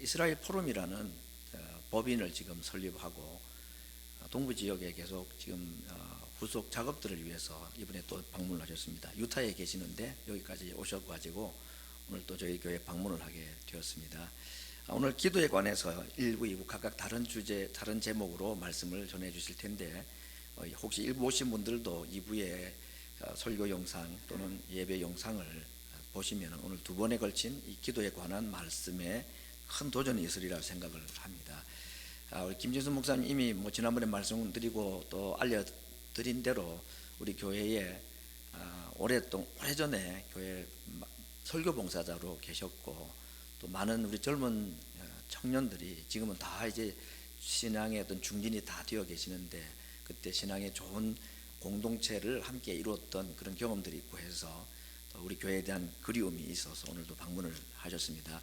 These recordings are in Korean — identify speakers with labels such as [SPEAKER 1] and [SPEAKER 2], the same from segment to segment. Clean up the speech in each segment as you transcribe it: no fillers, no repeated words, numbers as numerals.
[SPEAKER 1] 이스라엘 포럼이라는 법인을 지금 설립하고 동부 지역에 계속 지금 후속 작업들을 위해서 이번에 또 방문을 하셨습니다. 유타에 계시는데 여기까지 오셔가지고 오늘 또 저희 교회 방문을 하게 되었습니다. 오늘 기도에 관해서 1부, 2부 각각 다른 주제, 다른 제목으로 말씀을 전해 주실 텐데 혹시 일부 오신 분들도 2부에 설교 영상 또는 예배 영상을 보시면 오늘 두 번에 걸친 이 기도에 관한 말씀에 큰 도전이 있으리라 생각을 합니다. 우리 김진수 목사님 이미 지난번에 말씀드리고 또 알려드린 대로 우리 교회에 오래전에 교회 설교 봉사자로 계셨고 또 많은 우리 젊은 청년들이 지금은 다 이제 신앙의 어떤 중진이 다 되어 계시는데 그때 신앙의 좋은 공동체를 함께 이루었던 그런 경험들이 있고 해서 우리 교회에 대한 그리움이 있어서 오늘도 방문을 하셨습니다.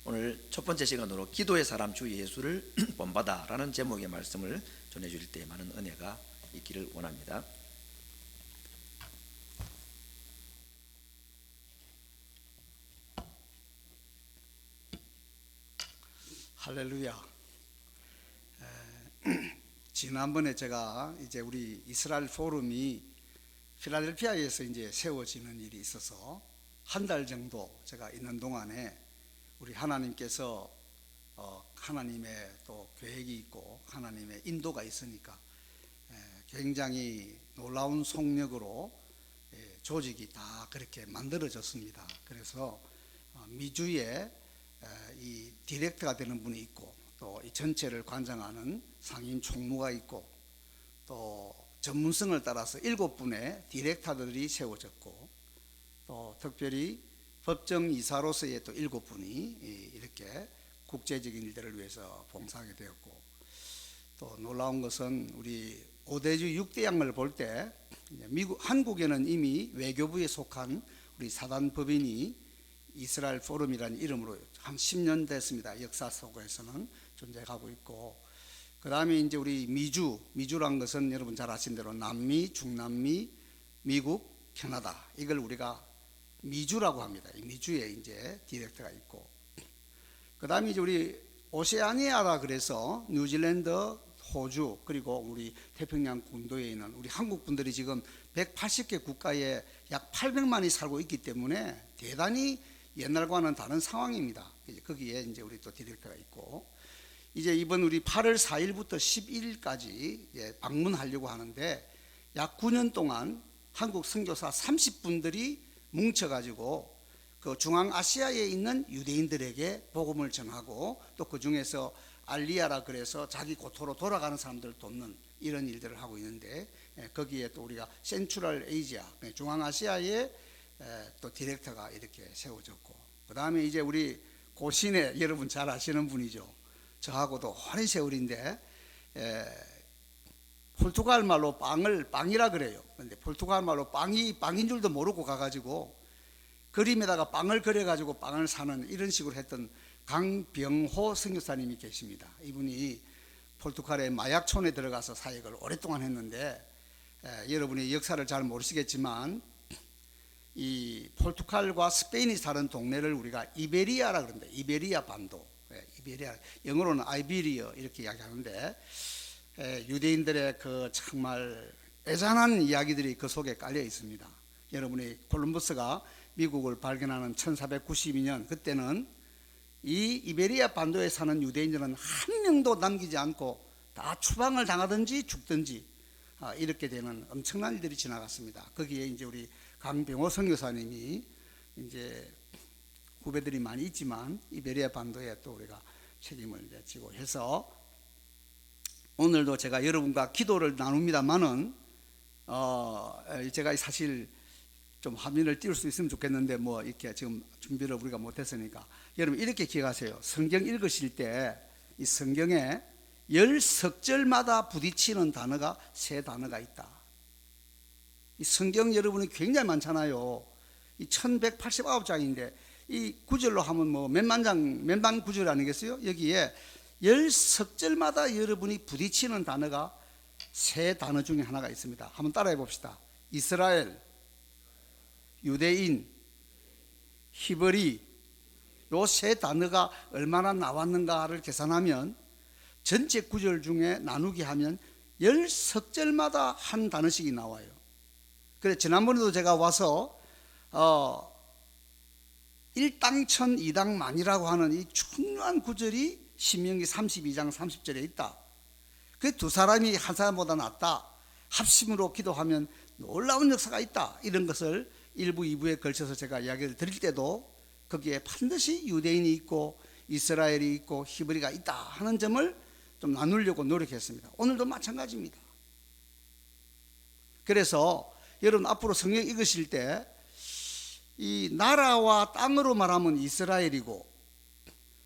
[SPEAKER 1] 오늘 첫 번째 시간으로 기도의 사람 주 예수를 본받아라는 제목의 말씀을 전해주실 때 많은 은혜가 있기를 원합니다.
[SPEAKER 2] 할렐루야. 지난번에 제가 이제 우리 이스라엘 포럼이 필라델피아에서 이제 세워지는 일이 있어서 한 달 정도 제가 있는 동안에 우리 하나님께서 하나님의 또 계획이 있고 하나님의 인도가 있으니까 굉장히 놀라운 속력으로 조직이 다 그렇게 만들어졌습니다. 그래서 미주에 이 디렉터가 되는 분이 있고 또 이 전체를 관장하는 상임 총무가 있고 또 전문성을 따라서 7분의 디렉터들이 세워졌고 또 특별히 법정이사로서의 또 7분이 이렇게 국제적인 일들을 위해서 봉사하게 되었고 또 놀라운 것은 우리 5대주 6대양을 볼 때 한국에는 이미 외교부에 속한 우리 사단법인이 이스라엘 포럼이라는 이름으로 한 10년 됐습니다. 역사 속에서는 존재하고 있고 그 다음에 이제 우리 미주란 것은 여러분 잘 아신 대로 남미, 중남미, 미국, 캐나다 이걸 우리가 미주라고 합니다. 이 미주에 이제 디렉터가 있고 그 다음에 이제 우리 오세아니아라 그래서 뉴질랜드, 호주 그리고 우리 태평양 군도에 있는 우리 한국 분들이 지금 180개 국가에 약 800만이 살고 있기 때문에 대단히 옛날과는 다른 상황입니다. 거기에 이제 우리 또 디렉터가 있고 이제 이번 우리 8월 4일부터 11일까지 방문하려고 하는데 약 9년 동안 한국 선교사 30분들이 뭉쳐가지고 그 중앙아시아에 있는 유대인들에게 복음을 전하고 또 그 중에서 알리아라 그래서 자기 고토로 돌아가는 사람들을 돕는 이런 일들을 하고 있는데 거기에 또 우리가 센트럴 아시아 중앙아시아에 또 디렉터가 이렇게 세워졌고 그 다음에 이제 우리 고신에 여러분 잘 아시는 분이죠. 저하고도 오랜 세월인데 포르투갈 말로 빵이라 그래요. 근데 포르투갈 말로 빵인 줄도 모르고 가가지고 그림에다가 빵을 그려가지고 빵을 사는 이런 식으로 했던 강병호 선교사님이 계십니다. 이분이 포르투갈의 마약촌에 들어가서 사역을 오랫동안 했는데 여러분이 역사를 잘 모르시겠지만 이 포르투갈과 스페인이 사는 동네를 우리가 이베리아라 그럽니다. 이베리아 반도, 이베리아 영어로는 아이비리어 이렇게 이야기하는데 유대인들의 그 정말 애잔한 이야기들이 그 속에 깔려 있습니다. 여러분이 콜럼버스가 미국을 발견하는 1492년 그때는 이 이베리아 반도에 사는 유대인들은 한 명도 남기지 않고 다 추방을 당하든지 죽든지 이렇게 되는 엄청난 일들이 지나갔습니다. 거기에 이제 우리 강병호 선교사님이 이제 후배들이 많이 있지만 이베리아 반도에 또 우리가 책임을 지고 해서 오늘도 제가 여러분과 기도를 나눕니다만은 제가 사실 좀 화면을 띄울 수 있으면 좋겠는데 뭐 이렇게 지금 준비를 우리가 못했으니까 여러분 이렇게 기억하세요. 성경 읽으실 때 이 성경에 10석절마다 부딪히는 단어가 3단어가 있다. 이 성경 여러분이 굉장히 많잖아요. 이 1189장인데 이 구절로 하면 뭐 몇만 구절 아니겠어요? 여기에 10석절마다 여러분이 부딪히는 단어가 3단어 중에 하나가 있습니다. 한번 따라해 봅시다. 이스라엘, 유대인, 히브리, 요 세 단어가 얼마나 나왔는가를 계산하면 전체 구절 중에 나누기 하면 10석절마다 한 단어씩이 나와요. 그래서 지난번에도 제가 와서 일당천 이당만이라고 하는 이 중요한 구절이 신명기 32장 30절에 있다. 그 두 사람이 한 사람보다 낫다. 합심으로 기도하면 놀라운 역사가 있다. 이런 것을 1부, 2부에 걸쳐서 제가 이야기를 드릴 때도 거기에 반드시 유대인이 있고 이스라엘이 있고 히브리가 있다 하는 점을 좀 나누려고 노력했습니다. 오늘도 마찬가지입니다. 그래서 여러분 앞으로 성경 읽으실 때 이 나라와 땅으로 말하면 이스라엘이고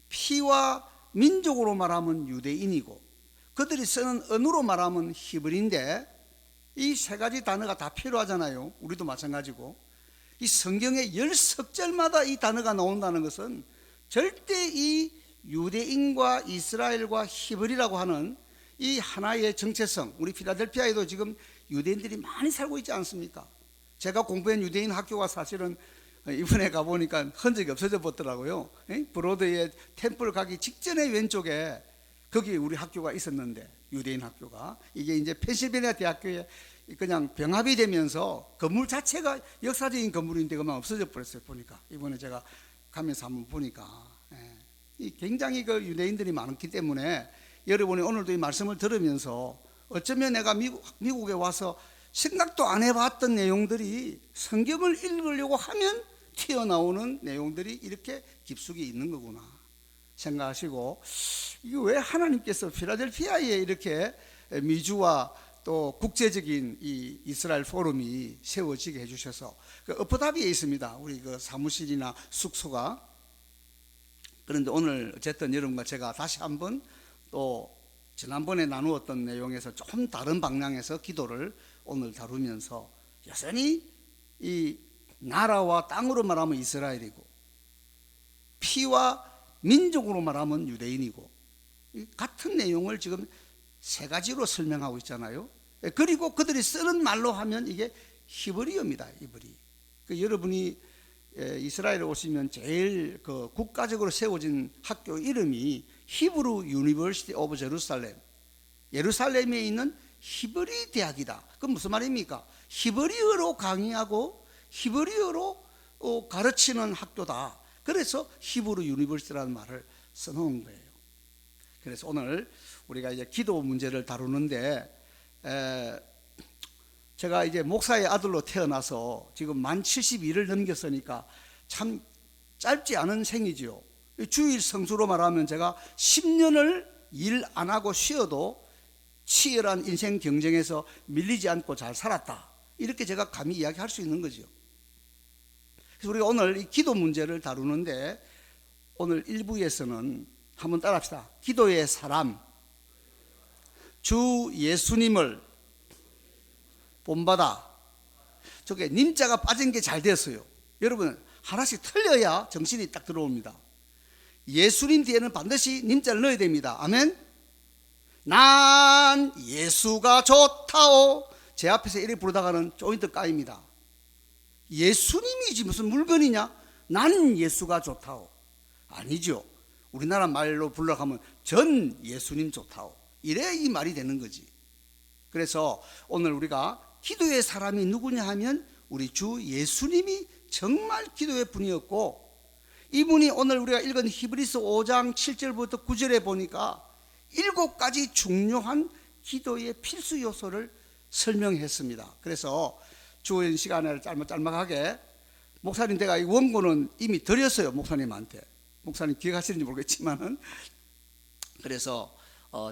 [SPEAKER 2] 피와 민족으로 말하면 유대인이고 그들이 쓰는 언어로 말하면 히브리인데 이 세 가지 단어가 다 필요하잖아요. 우리도 마찬가지고 이 성경의 10석절마다 이 단어가 나온다는 것은 절대 이 유대인과 이스라엘과 히브리라고 하는 이 하나의 정체성, 우리 필라델피아에도 지금 유대인들이 많이 살고 있지 않습니까? 제가 공부한 유대인 학교가 사실은 이번에 가보니까 흔적이 없어져 버더라고요. 브로드웨이 템플 가기 직전에 왼쪽에 거기 우리 학교가 있었는데 유대인 학교가 이게 이제 펜실베니아 대학교에 그냥 병합이 되면서 건물 자체가 역사적인 건물인데 그만 없어져 버렸어요. 보니까 이번에 제가 가면서 한번 보니까 굉장히 그 유대인들이 많기 때문에 여러분이 오늘도 이 말씀을 들으면서 어쩌면 내가 미국에 와서 생각도 안 해봤던 내용들이 성경을 읽으려고 하면 튀어나오는 내용들이 이렇게 깊숙이 있는 거구나 생각하시고, 이게 왜 하나님께서 필라델피아에 이렇게 미주와 또 국제적인 이 이스라엘 포럼이 세워지게 해주셔서 그 어퍼다비에 있습니다. 우리 그 사무실이나 숙소가. 그런데 오늘 어쨌든 여러분과 제가 다시 한번 또 지난번에 나누었던 내용에서 좀 다른 방향에서 기도를 오늘 다루면서 여전히 이 나라와 땅으로 말하면 이스라엘이고 피와 민족으로 말하면 유대인이고 같은 내용을 지금 세 가지로 설명하고 있잖아요. 그리고 그들이 쓰는 말로 하면 이게 히브리어입니다. 히브리. 여러분이 이스라엘에 오시면 제일 그 국가적으로 세워진 학교 이름이 히브루 유니버시티 오브 제루살렘, 예루살렘에 있는 히브리 대학이다. 그건 무슨 말입니까? 히브리어로 강의하고 히브리어로 가르치는 학교다. 그래서 히브루 유니버시티라는 말을 써놓은 거예요. 그래서 오늘 우리가 이제 기도 문제를 다루는데 제가 이제 목사의 아들로 태어나서 지금 만 72를 넘겼으니까 참 짧지 않은 생이지요. 주일 성수로 말하면 제가 10년을 일 안 하고 쉬어도 치열한 인생 경쟁에서 밀리지 않고 잘 살았다. 이렇게 제가 감히 이야기할 수 있는 거죠. 그래서 우리가 오늘 이 기도 문제를 다루는데 오늘 1부에서는 한번 따라합시다. 기도의 사람, 주 예수님을 본받아. 저게 님자가 빠진 게 잘 됐어요. 여러분 하나씩 틀려야 정신이 딱 들어옵니다. 예수님 뒤에는 반드시 님자를 넣어야 됩니다. 아멘. 난 예수가 좋다오. 제 앞에서 이렇게 부르다가는 조인트 까입니다. 예수님이지 무슨 물건이냐? 난 예수가 좋다오. 아니죠. 우리나라 말로 불러가면 전 예수님 좋다오. 이래 이 말이 되는 거지. 그래서 오늘 우리가 기도의 사람이 누구냐 하면 우리 주 예수님이 정말 기도의 분이었고, 이분이 오늘 우리가 읽은 히브리서 5장 7절부터 9절에 보니까 7가지 중요한 기도의 필수 요소를 설명했습니다. 그래서 주어진 시간을 짤막하게, 목사님 제가 이 원고는 이미 드렸어요. 목사님한테. 목사님 기억하시는지 모르겠지만은. 그래서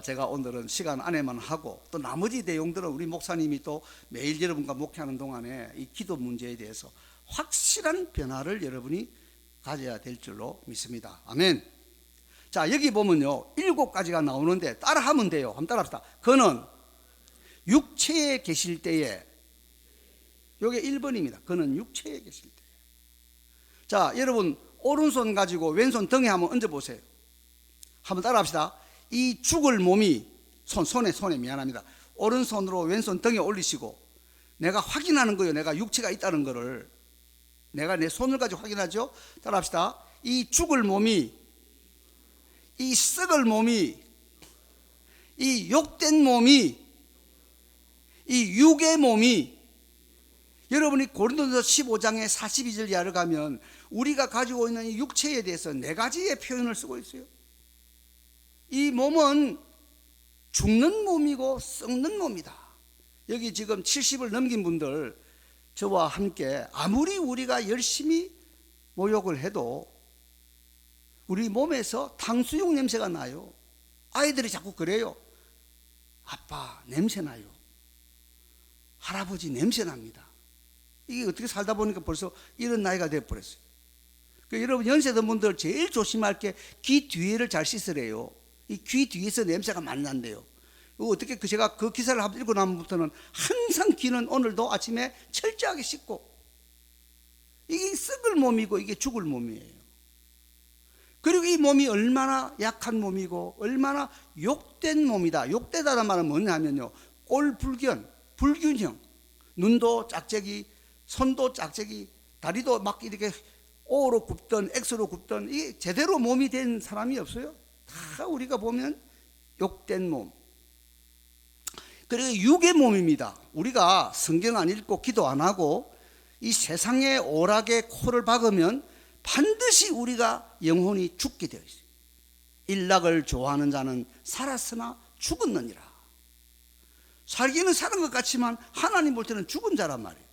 [SPEAKER 2] 제가 오늘은 시간 안에만 하고 또 나머지 내용들은 우리 목사님이 또 매일 여러분과 목회하는 동안에 이 기도 문제에 대해서 확실한 변화를 여러분이 가져야 될 줄로 믿습니다. 아멘. 자, 여기 보면요 7가지가 나오는데 따라하면 돼요. 한번 따라합시다. 그는 육체에 계실 때에, 요게 1번입니다. 그는 육체에 계실 때. 자, 여러분 오른손 가지고 왼손 등에 한번 얹어보세요. 한번 따라합시다. 이 죽을 몸이 손에 미안합니다. 오른손으로 왼손 등에 올리시고, 내가 확인하는 거예요. 내가 육체가 있다는 거를 내가 내 손을 가지고 확인하죠. 따라합시다. 이 죽을 몸이, 이 썩을 몸이, 이 욕된 몸이, 이 육의 몸이, 여러분이 고린도서 15장의 42절 이하를 가면 우리가 가지고 있는 이 육체에 대해서 네 가지의 표현을 쓰고 있어요. 이 몸은 죽는 몸이고 썩는 몸이다. 여기 지금 70을 넘긴 분들, 저와 함께 아무리 우리가 열심히 모욕을 해도 우리 몸에서 탕수육 냄새가 나요. 아이들이 자꾸 그래요. 아빠 냄새 나요. 할아버지 냄새 납니다. 이게 어떻게 살다 보니까 벌써 이런 나이가 되어버렸어요. 그러니까 여러분 연세든 분들 제일 조심할 게 귀 뒤에를 잘 씻으래요. 이 귀 뒤에서 냄새가 많이 난대요. 어떻게 제가 그 기사를 한번 읽고 나면부터는 항상 귀는 오늘도 아침에 철저하게 씻고, 이게 썩을 몸이고 이게 죽을 몸이에요. 그리고 이 몸이 얼마나 약한 몸이고 얼마나 욕된 몸이다. 욕되다는 말은 뭐냐면요, 꼴불견, 불균형, 눈도 짝짝이, 손도 짝짝이, 다리도 막 이렇게 O로 굽던 X로 굽던, 이게 제대로 몸이 된 사람이 없어요. 다 우리가 보면 욕된 몸. 그리고 육의 몸입니다. 우리가 성경 안 읽고 기도 안 하고 이 세상의 오락에 코를 박으면 반드시 우리가 영혼이 죽게 되어 있어요. 일락을 좋아하는 자는 살았으나 죽었느니라. 살기는 사는 것 같지만 하나님 볼 때는 죽은 자란 말이에요.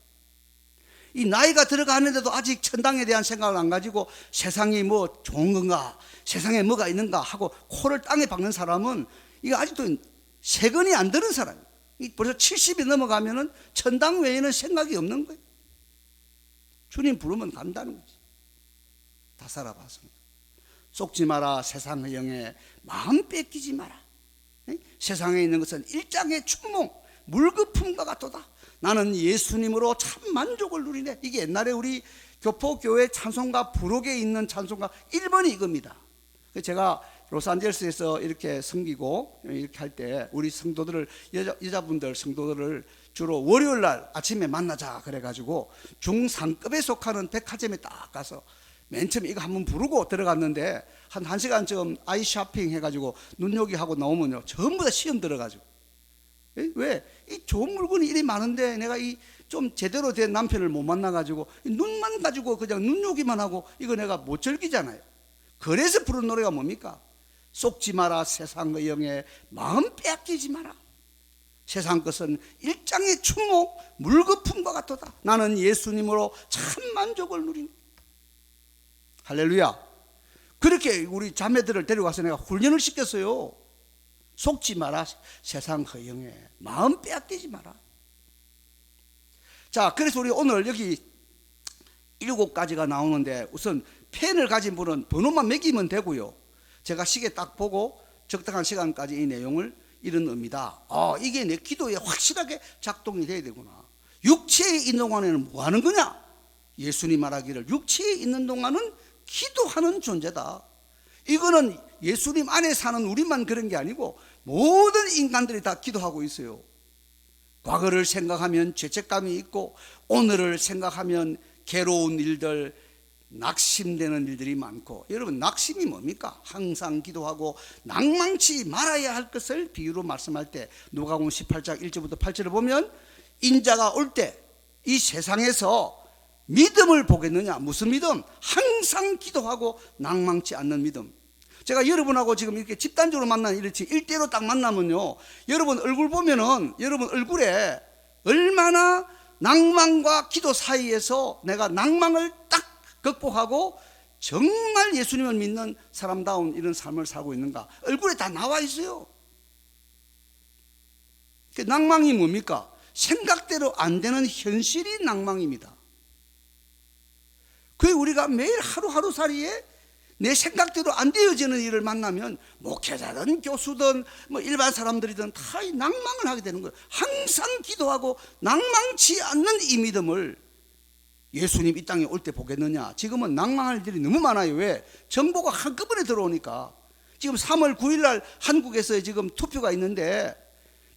[SPEAKER 2] 이 나이가 들어가는데도 아직 천당에 대한 생각을 안 가지고 세상이 뭐 좋은 건가, 세상에 뭐가 있는가 하고 코를 땅에 박는 사람은 이거 아직도 세건이 안 드는 사람이에요. 벌써 70이 넘어가면은 천당 외에는 생각이 없는 거예요. 주님 부르면 간다는 거지. 다 살아봤습니다. 속지 마라 세상의 영에 마음 뺏기지 마라. 세상에 있는 것은 일장의 춘몽, 물거품과 같도다. 나는 예수님으로 참 만족을 누리네. 이게 옛날에 우리 교포교회 찬송가 부록에 있는 찬송가 1번이 이겁니다. 제가 로스앤젤레스에서 이렇게 섬기고 이렇게 할 때 우리 성도들을, 여자분들 성도들을 주로 월요일 날 아침에 만나자 그래가지고 중상급에 속하는 백화점에 딱 가서 맨 처음에 이거 한번 부르고 들어갔는데 한 1시간쯤 아이 쇼핑 해가지고 눈요기 하고 나오면요 전부 다 시험 들어가지고. 왜? 이 좋은 물건이 이리 많은데 내가 이 좀 제대로 된 남편을 못 만나가지고 눈만 가지고 그냥 눈요기만 하고 이거 내가 못 즐기잖아요. 그래서 부른 노래가 뭡니까? 속지 마라 세상의 영에 마음 빼앗기지 마라. 세상 것은 일장의 추목 물거품과 같도다. 나는 예수님으로 참 만족을 누리네. 할렐루야. 그렇게 우리 자매들을 데려가서 내가 훈련을 시켰어요. 속지 마라 세상 허영에 마음 빼앗기지 마라. 자, 그래서 우리 오늘 여기 7가지가 나오는데 우선 펜을 가진 분은 번호만 매기면 되고요. 제가 시계 딱 보고 적당한 시간까지 이 내용을 이런 의미다. 이게 내 기도에 확실하게 작동이 돼야 되구나. 육체에 있는 동안에는 뭐 하는 거냐? 예수님 말하기를 육체에 있는 동안은 기도하는 존재다. 이거는 예수님 안에 사는 우리만 그런 게 아니고 모든 인간들이 다 기도하고 있어요. 과거를 생각하면 죄책감이 있고 오늘을 생각하면 괴로운 일들, 낙심되는 일들이 많고. 여러분 낙심이 뭡니까? 항상 기도하고 낭망치 말아야 할 것을 비유로 말씀할 때 누가복음 18장 1절부터 8절을 보면 인자가 올 때 이 세상에서 믿음을 보겠느냐? 무슨 믿음? 항상 기도하고 낭망치 않는 믿음. 제가 여러분하고 지금 이렇게 집단적으로 만나는 이렇지 일대로 딱 만나면요 여러분 얼굴 보면은 여러분 얼굴에 얼마나 낭망과 기도 사이에서 내가 낭망을 딱 극복하고 정말 예수님을 믿는 사람다운 이런 삶을 살고 있는가 얼굴에 다 나와 있어요. 낭망이 뭡니까? 생각대로 안 되는 현실이 낭망입니다. 그게 우리가 매일 하루하루 살이에 내 생각대로 안 되어지는 일을 만나면 목회자든 교수든 뭐 일반 사람들이든 다 낭망을 하게 되는 거예요. 항상 기도하고 낭망치 않는 이 믿음을 예수님 이 땅에 올 때 보겠느냐? 지금은 낭망할 일이 너무 많아요. 왜? 정보가 한꺼번에 들어오니까. 지금 3월 9일 날 한국에서 지금 투표가 있는데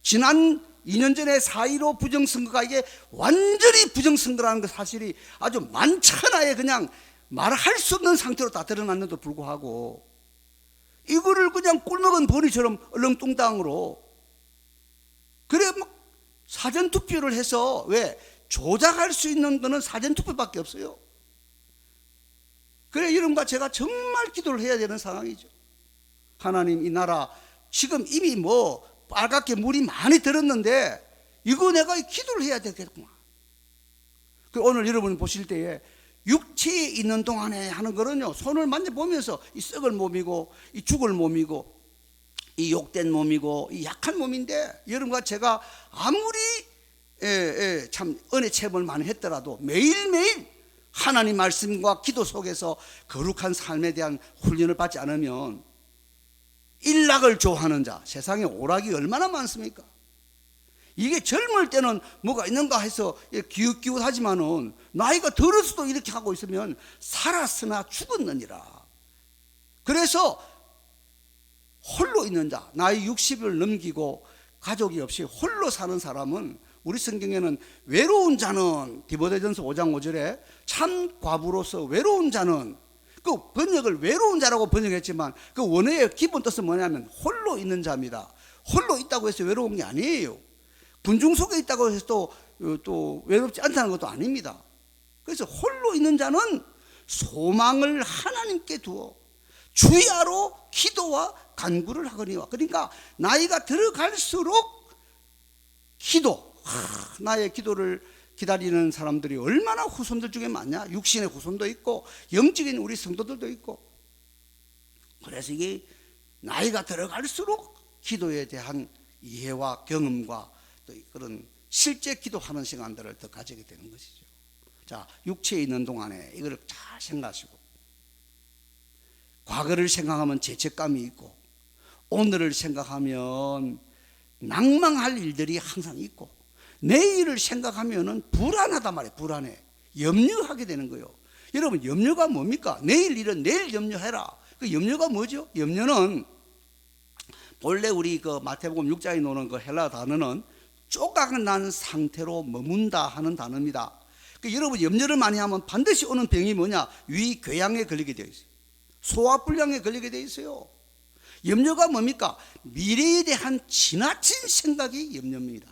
[SPEAKER 2] 지난 2년 전에 4.15 부정선거가 이게 완전히 부정선거라는 그 사실이 아주 만천하에 그냥 말할 수 없는 상태로 다 드러났는데도 불구하고 이거를 그냥 꿀먹은 벌이처럼 얼렁뚱땅으로 그래 막 사전투표를 해서 왜 조작할 수 있는 거는 사전투표밖에 없어요. 그래 여러분과 제가 정말 기도를 해야 되는 상황이죠. 하나님 이 나라 지금 이미 뭐 빨갛게 물이 많이 들었는데 이거 내가 기도를 해야 되겠구만. 오늘 여러분 보실 때에 육체에 있는 동안에 하는 거는요, 손을 만져보면서 이 썩을 몸이고 이 죽을 몸이고 이 욕된 몸이고 이 약한 몸인데 여러분과 제가 아무리 참 은혜 체험을 많이 했더라도 매일매일 하나님 말씀과 기도 속에서 거룩한 삶에 대한 훈련을 받지 않으면 일락을 좋아하는 자, 세상에 오락이 얼마나 많습니까? 이게 젊을 때는 뭐가 있는가 해서 기웃기웃하지만은 나이가 들어서도 이렇게 하고 있으면 살았으나 죽었느니라. 그래서 홀로 있는 자, 나이 60을 넘기고 가족이 없이 홀로 사는 사람은 우리 성경에는 외로운 자는 디모데전서 5장 5절에 참 과부로서 외로운 자는 그 번역을 외로운 자라고 번역했지만 그 원어의 기본 뜻은 뭐냐면 홀로 있는 자입니다. 홀로 있다고 해서 외로운 게 아니에요. 군중 속에 있다고 해서 또 외롭지 않다는 것도 아닙니다. 그래서 홀로 있는 자는 소망을 하나님께 두어 주야로 기도와 간구를 하거니와. 그러니까 나이가 들어갈수록 기도, 나의 기도를 기다리는 사람들이 얼마나 후손들 중에 많냐. 육신의 후손도 있고 영적인 우리 성도들도 있고. 그래서 이게 나이가 들어갈수록 기도에 대한 이해와 경험과 또 그런 실제 기도하는 시간들을 더 가지게 되는 것이죠. 자, 육체에 있는 동안에 이걸 잘 생각하시고, 과거를 생각하면 죄책감이 있고 오늘을 생각하면 낭망할 일들이 항상 있고 내일을 생각하면 불안하단 말이에요. 불안해. 염려하게 되는 거예요. 여러분, 염려가 뭡니까? 내일 일은 내일 염려해라. 그 염려가 뭐죠? 염려는 본래 우리 그 마태복음 6장에 나오는 그 헬라 단어는 쪼각난 상태로 머문다 하는 단어입니다. 그 여러분, 염려를 많이 하면 반드시 오는 병이 뭐냐? 위궤양에 걸리게 되어 있어요. 소화불량에 걸리게 되어 있어요. 염려가 뭡니까? 미래에 대한 지나친 생각이 염려입니다.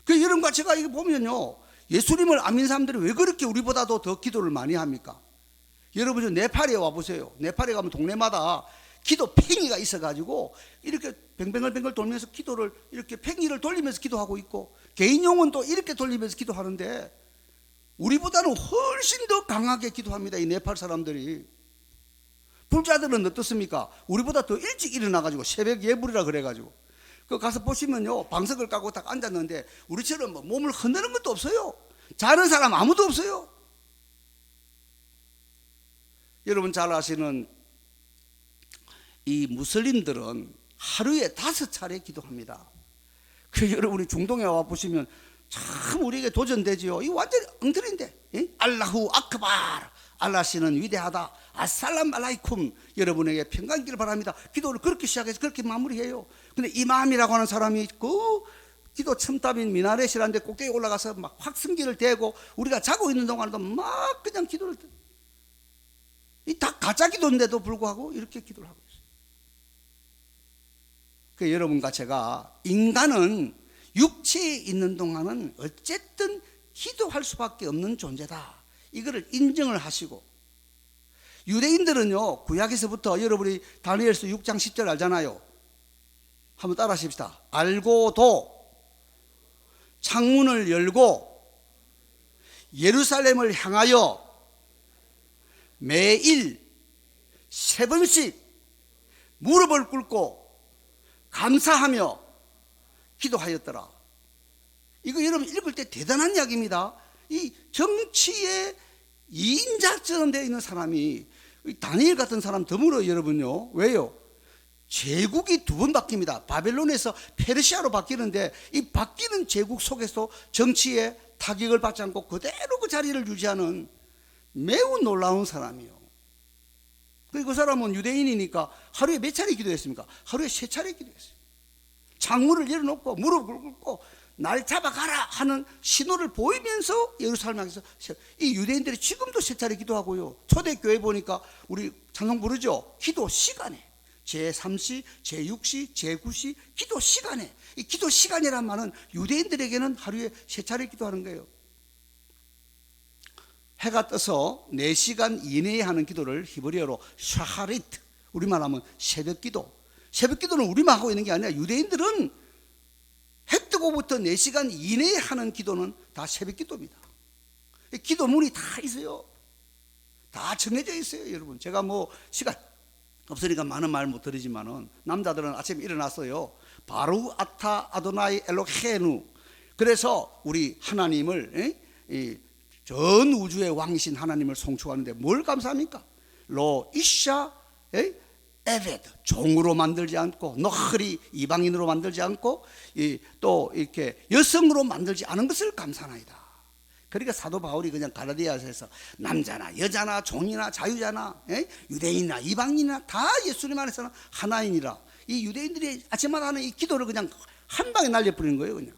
[SPEAKER 2] 그 여러분과 제가 이거 보면요, 예수님을 안 믿는 사람들이 왜 그렇게 우리보다도 더 기도를 많이 합니까? 여러분, 저 네팔에 와보세요. 네팔에 가면 동네마다 기도 팽이가 있어가지고 이렇게 뱅뱅글뱅글 돌면서 기도를 이렇게 팽이를 돌리면서 기도하고 있고, 개인용은 또 이렇게 돌리면서 기도하는데 우리보다는 훨씬 더 강하게 기도합니다. 이 네팔 사람들이. 불자들은 어떻습니까? 우리보다 더 일찍 일어나가지고 새벽 예불이라 그래가지고 그 가서 보시면요, 방석을 깔고 딱 앉았는데 우리처럼 뭐 몸을 흔드는 것도 없어요. 자는 사람 아무도 없어요. 여러분 잘 아시는 이 무슬림들은 하루에 5차례 기도합니다. 그 여러분이 중동에 와 보시면 참 우리에게 도전되지요. 이 완전히 엉터리인데, 예? 알라후 아크발, 알라시는 위대하다, 아살람 알라이쿰, 여러분에게 평강기를 바랍니다. 기도를 그렇게 시작해서 그렇게 마무리해요. 근데 이맘이라고 하는 사람이 그 기도 첨탑인 미나렛이라는데 꼭대기 올라가서 막 확성기를 대고 우리가 자고 있는 동안에도 막 그냥 기도를, 이 다 가짜 기도인데도 불구하고 이렇게 기도를 하고 있어요. 그 여러분과 제가, 인간은 육체에 있는 동안은 어쨌든 기도할 수밖에 없는 존재다, 이거를 인정을 하시고, 유대인들은요 구약에서부터 여러분이 다니엘서 6장 10절 알잖아요. 한번 따라 하십시다. 알고도 창문을 열고 예루살렘을 향하여 매일 3번씩 무릎을 꿇고 감사하며 기도하였더라. 이거 여러분 읽을 때 대단한 이야기입니다. 이 정치의 2인자처럼 되어 있는 사람이, 다니엘 같은 사람 드물어요, 여러분요. 왜요? 제국이 2번 바뀝니다. 바벨론에서 페르시아로 바뀌는데 이 바뀌는 제국 속에서 정치에 타격을 받지 않고 그대로 그 자리를 유지하는 매우 놀라운 사람이요. 그 사람은 유대인이니까 하루에 몇 차례 기도했습니까? 하루에 3차례 기도했어요. 창문을 열어놓고 무릎을 꿇고 날 잡아가라 하는 신호를 보이면서 예루살렘 향해서 이 유대인들이 지금도 세 차례 기도하고요. 초대교회 보니까 우리 찬송 부르죠. 기도 시간에 제3시, 제6시, 제9시 기도 시간에, 이 기도 시간이란 말은 유대인들에게는 하루에 세 차례 기도하는 거예요. 해가 떠서 4시간 이내에 하는 기도를 히브리어로 샤하리트, 우리말 하면 새벽 기도. 새벽 기도는 우리만 하고 있는 게 아니라 유대인들은 해 뜨고부터 4시간 이내에 하는 기도는 다 새벽 기도입니다. 기도문이 다 있어요. 다 정해져 있어요, 여러분. 제가 뭐 시간 없으니까 많은 말 못 드리지만은 남자들은 아침에 일어났어요. 바루 아타 아도나이 엘로헤누. 그래서 우리 하나님을, 전 우주의 왕이신 하나님을 송축하는데 뭘 감사합니까? 로 이샤 에베드, 종으로 만들지 않고, 너흐리 이방인으로 만들지 않고, 또 이렇게 여성으로 만들지 않은 것을 감사하나이다. 그러니까 사도 바울이 그냥 갈라디아서에서 남자나 여자나 종이나 자유자나 유대인이나 이방인이나 다 예수님 안에서는 하나이니라. 이 유대인들이 아침마다 하는 이 기도를 그냥 한 방에 날려버리는 거예요, 그냥.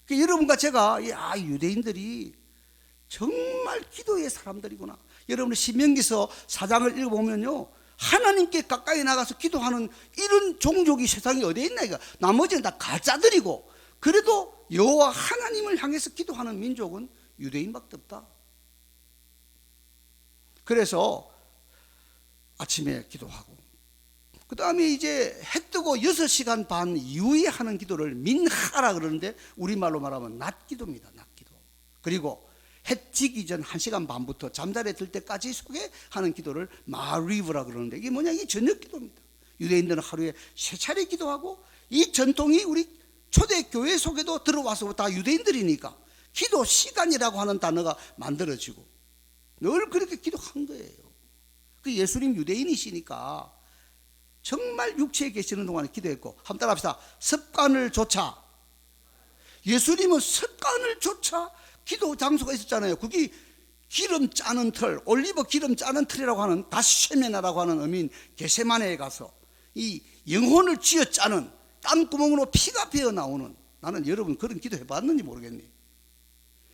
[SPEAKER 2] 그러니까 여러분과 제가 유대인들이 정말 기도의 사람들이구나. 여러분 신명기서 4장을 읽어보면요, 하나님께 가까이 나가서 기도하는 이런 종족이 세상에 어디에 있나. 이거 나머지는 다 가짜들이고, 그래도 여호와 하나님을 향해서 기도하는 민족은 유대인밖에 없다. 그래서 아침에 기도하고, 그 다음에 이제 해 뜨고 6시간 반 이후에 하는 기도를 민하라 그러는데 우리말로 말하면 낮기도입니다. 낮기도. 그리고 해 지기 전 1시간 반부터 잠자리에 들 때까지 속에 하는 기도를 마리브라 그러는데, 이게 뭐냐, 이게 저녁 기도입니다. 유대인들은 하루에 3차례 기도하고, 이 전통이 우리 초대교회 속에도 들어와서 다 유대인들이니까 기도 시간이라고 하는 단어가 만들어지고 늘 그렇게 기도한 거예요. 그 예수님 유대인이시니까 정말 육체에 계시는 동안에 기도했고, 한번 따라합시다. 습관을 좇아. 예수님은 습관을 좇아 기도 장소가 있었잖아요. 그게 기름 짜는 틀, 올리브 기름 짜는 틀이라고 하는 다시메나라고 하는 의미인 게세마네에 가서 이 영혼을 쥐어 짜는, 땀구멍으로 피가 배어 나오는, 나는 여러분 그런 기도 해봤는지 모르겠네.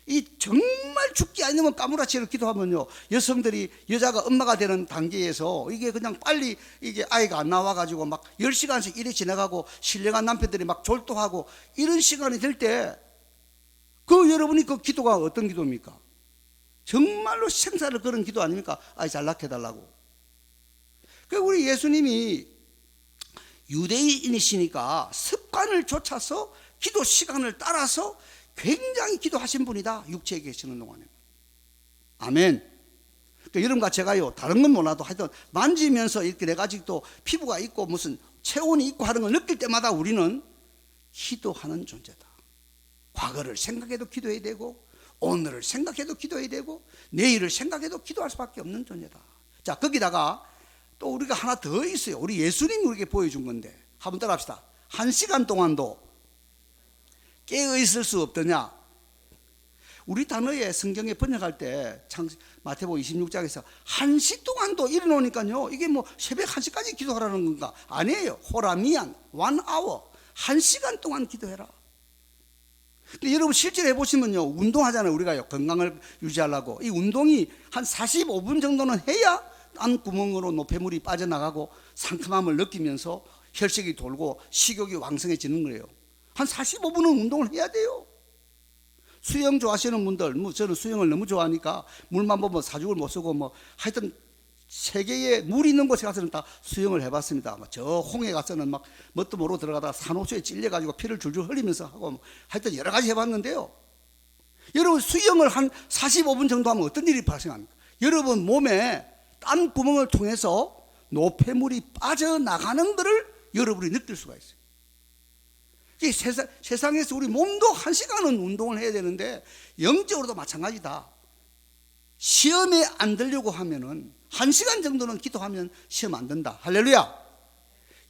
[SPEAKER 2] 이 정말 죽기 아니면 까무라치를 기도하면요, 여성들이 여자가 엄마가 되는 단계에서 이게 그냥 빨리 이게 아이가 안 나와가지고 막 10시간씩 일이 지나가고 신령한 남편들이 막 졸도하고 이런 시간이 될 때, 그 여러분이 그 기도가 어떤 기도입니까? 정말로 생사를 거는 기도 아닙니까? 아이 잘 낳게 해달라고. 그 우리 예수님이 유대인이시니까 습관을 좇아서 기도 시간을 따라서 굉장히 기도하신 분이다, 육체에 계시는 동안에. 아멘. 그러니까 여러분과 제가요, 다른 건 몰라도 하여튼 만지면서 이렇게 내가 아직도 피부가 있고 무슨 체온이 있고 하는 걸 느낄 때마다 우리는 기도하는 존재다. 과거를 생각해도 기도해야 되고, 오늘을 생각해도 기도해야 되고, 내일을 생각해도 기도할 수밖에 없는 존재다. 자, 거기다가 또 우리가 하나 더 있어요. 우리 예수님이 우리에게 보여준 건데 한번 따라 합시다. 1시간 동안도 깨어 있을 수 없더냐. 우리 단어에 성경에 번역할 때 마태복음 26장에서 1시 동안도 일어나니까요, 이게 뭐 새벽 1시까지 기도하라는 건가? 아니에요. 호라미안 1hour, 1시간 동안 기도해라. 근데 여러분 실제로 해보시면요, 운동하잖아요. 우리가요, 건강을 유지하려고. 이 운동이 한 45분 정도는 해야 땀구멍으로 노폐물이 빠져나가고 상큼함을 느끼면서 혈색이 돌고 식욕이 왕성해지는 거예요. 한 45분은 운동을 해야 돼요. 수영 좋아하시는 분들, 뭐 저는 수영을 너무 좋아하니까 물만 보면 사죽을 못 쓰고 뭐 하여튼 세계에 물 있는 곳에 가서는 다 수영을 해봤습니다. 저 홍해 가서는 막 뭣도 모르고 들어가다가 산호수에 찔려가지고 피를 줄줄 흘리면서 하고 하여튼 여러 가지 해봤는데요. 여러분 수영을 한 45분 정도 하면 어떤 일이 발생합니까? 여러분 몸에 땀 구멍을 통해서 노폐물이 빠져나가는 것을 여러분이 느낄 수가 있어요. 세상에서 우리 몸도 1시간은 운동을 해야 되는데 영적으로도 마찬가지다. 시험에 안 들려고 하면은 1시간 정도는 기도하면 시험 안 된다. 할렐루야.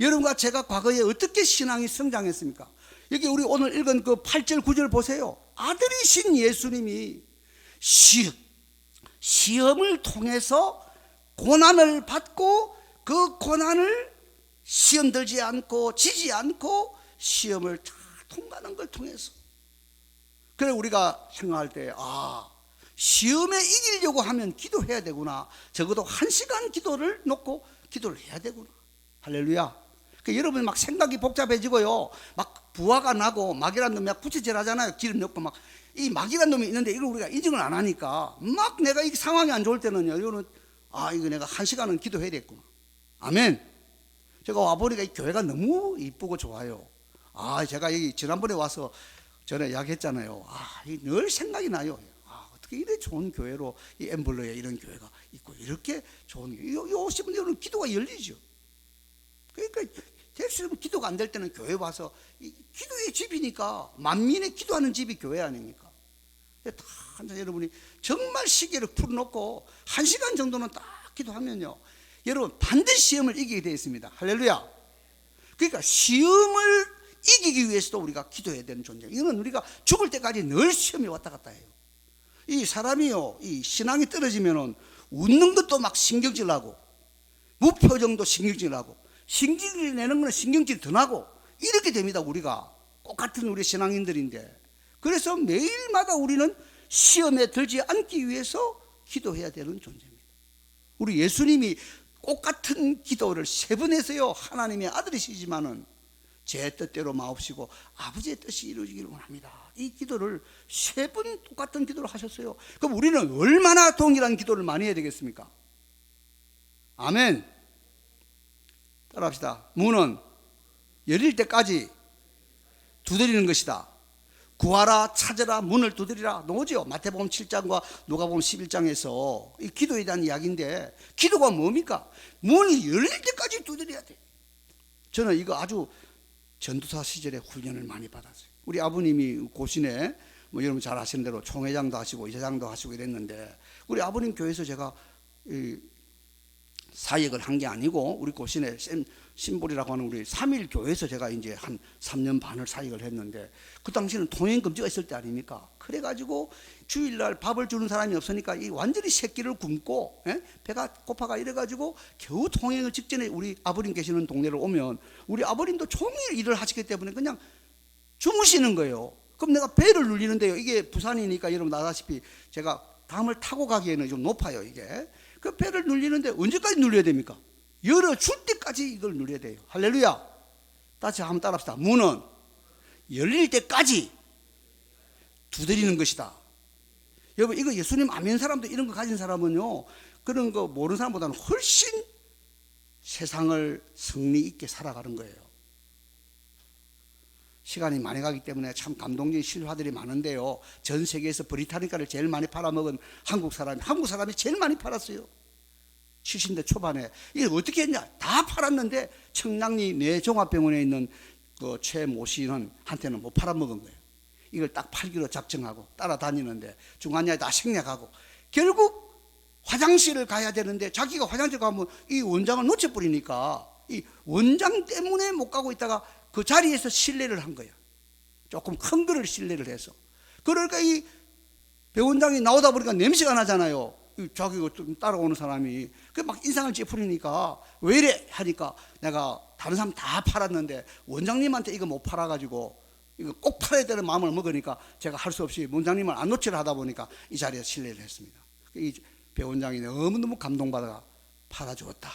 [SPEAKER 2] 여러분과 제가 과거에 어떻게 신앙이 성장했습니까? 여기 우리 오늘 읽은 그 8절 9절 보세요. 아들이신 예수님이 시험을 통해서 고난을 받고 그 고난을 시험 들지 않고 지지 않고 시험을 다 통과하는 걸 통해서. 그래 우리가 생각할 때 시험에 이기려고 하면 기도해야 되구나. 적어도 1시간 기도를 놓고 기도를 해야 되구나. 할렐루야. 여러분 막 생각이 복잡해지고요. 막 부화가 나고 마귀란 놈이 막 부채질하잖아요. 기름 넣고 막 이 마귀란 놈이 있는데 이걸 우리가 인정을 안 하니까 막 내가 이 상황이 안 좋을 때는요. 이거는 이거 내가 1시간은 기도해야 되겠구나. 아멘. 제가 와보니까 이 교회가 너무 이쁘고 좋아요. 제가 여기 지난번에 와서 전에 이야기했잖아요. 늘 생각이 나요. 어떻게 이래 좋은 교회로 이 엠블러에 이런 교회가 있고 이렇게 좋은 교회. 여기 오시면 여러분 기도가 열리죠. 그러니까 대수님 기도가 안 될 때는 교회 와서 기도의 집이니까 만민의 기도하는 집이 교회 아닙니까? 다 여러분이 정말 시계를 풀어놓고 1시간 정도는 딱 기도하면요. 여러분 반드시 시험을 이기게 되어 있습니다. 할렐루야. 그러니까 시험을 이기기 위해서도 우리가 기도해야 되는 존재. 이거는 우리가 죽을 때까지 늘 시험이 왔다 갔다 해요. 이 사람이요, 이 신앙이 떨어지면은 웃는 것도 막 신경질 나고, 무표정도 신경질 나고, 신경질 내는 거는 신경질 더 나고, 이렇게 됩니다. 우리가 똑같은 우리 신앙인들인데. 그래서 매일마다 우리는 시험에 들지 않기 위해서 기도해야 되는 존재입니다. 우리 예수님이 똑같은 기도를 3번 해서요, 하나님의 아들이시지만은 제 뜻대로 마옵시고 아버지의 뜻이 이루어지기를 원합니다. 이 기도를 3번 똑같은 기도를 하셨어요. 그럼 우리는 얼마나 동일한 기도를 많이 해야 되겠습니까? 아멘. 따라합시다. 문은 열릴 때까지 두드리는 것이다. 구하라, 찾으라, 문을 두드리라. 나오죠. 마태복음 7장과 누가복음 11장에서 이 기도에 대한 이야기인데, 기도가 뭡니까? 문이 열릴 때까지 두드려야 돼. 저는 이거 아주 전도사 시절에 훈련을 많이 받았어요. 우리 아버님이 고신에 여러분 잘 아시는 대로 총회장도 하시고 이사장도 하시고 이랬는데, 우리 아버님 교회에서 제가 사역을 한 게 아니고 우리 고신에 심볼이라고 하는 우리 3일 교회에서 제가 이제 한 3년 반을 사역을 했는데, 그 당시에는 통행 금지가 있을 때 아닙니까? 그래가지고 주일날 밥을 주는 사람이 없으니까 이 완전히 새끼를 굶고 배가 고파가 이래가지고 겨우 통행을 직전에 우리 아버님 계시는 동네로 오면 우리 아버님도 종일 일을 하시기 때문에 그냥 주무시는 거예요. 그럼 내가 배를 눌리는데요. 이게 부산이니까 여러분 아다시피 제가 담을 타고 가기에는 좀 높아요. 이게 그 배를 눌리는데 언제까지 눌려야 됩니까? 열어줄 때까지 이걸 눌려야 돼요. 할렐루야. 다시 한번 따라합시다. 문은 열릴 때까지 두드리는 것이다. 여러분 이거 예수님 아멘 사람도 이런 거 가진 사람은요, 그런 거 모르는 사람보다는 훨씬 세상을 성리 있게 살아가는 거예요. 시간이 많이 가기 때문에 참 감동적인 실화들이 많은데요, 전 세계에서 브리타니카를 제일 많이 팔아먹은 한국 사람이 제일 많이 팔았어요. 70대 초반에. 이게 어떻게 했냐? 다 팔았는데 청량리 뇌종합병원에 있는 그 최모 씨는 한테는 못 팔아먹은 거예요. 이걸 딱 팔기로 작정하고 따라다니는데 중간에 다 생략하고 결국 화장실을 가야 되는데 자기가 화장실 가면 이 원장을 놓쳐버리니까 이 원장 때문에 못 가고 있다가 그 자리에서 실례를 한 거야. 조금 큰 거를 실례를 해서. 그러니까 이 배원장이 나오다 보니까 냄새가 나잖아요. 자기가 좀 따라오는 사람이. 그 막 인상을 찌푸리니까 왜 이래 하니까 내가 다른 사람 다 팔았는데 원장님한테 이거 못 팔아가지고 이거 꼭 팔아야 되는 마음을 먹으니까 제가 할 수 없이 원장님을 안 놓치려 하다 보니까 이 자리에서 실례를 했습니다. 이 배원장이 너무너무 감동받아 팔아주었다.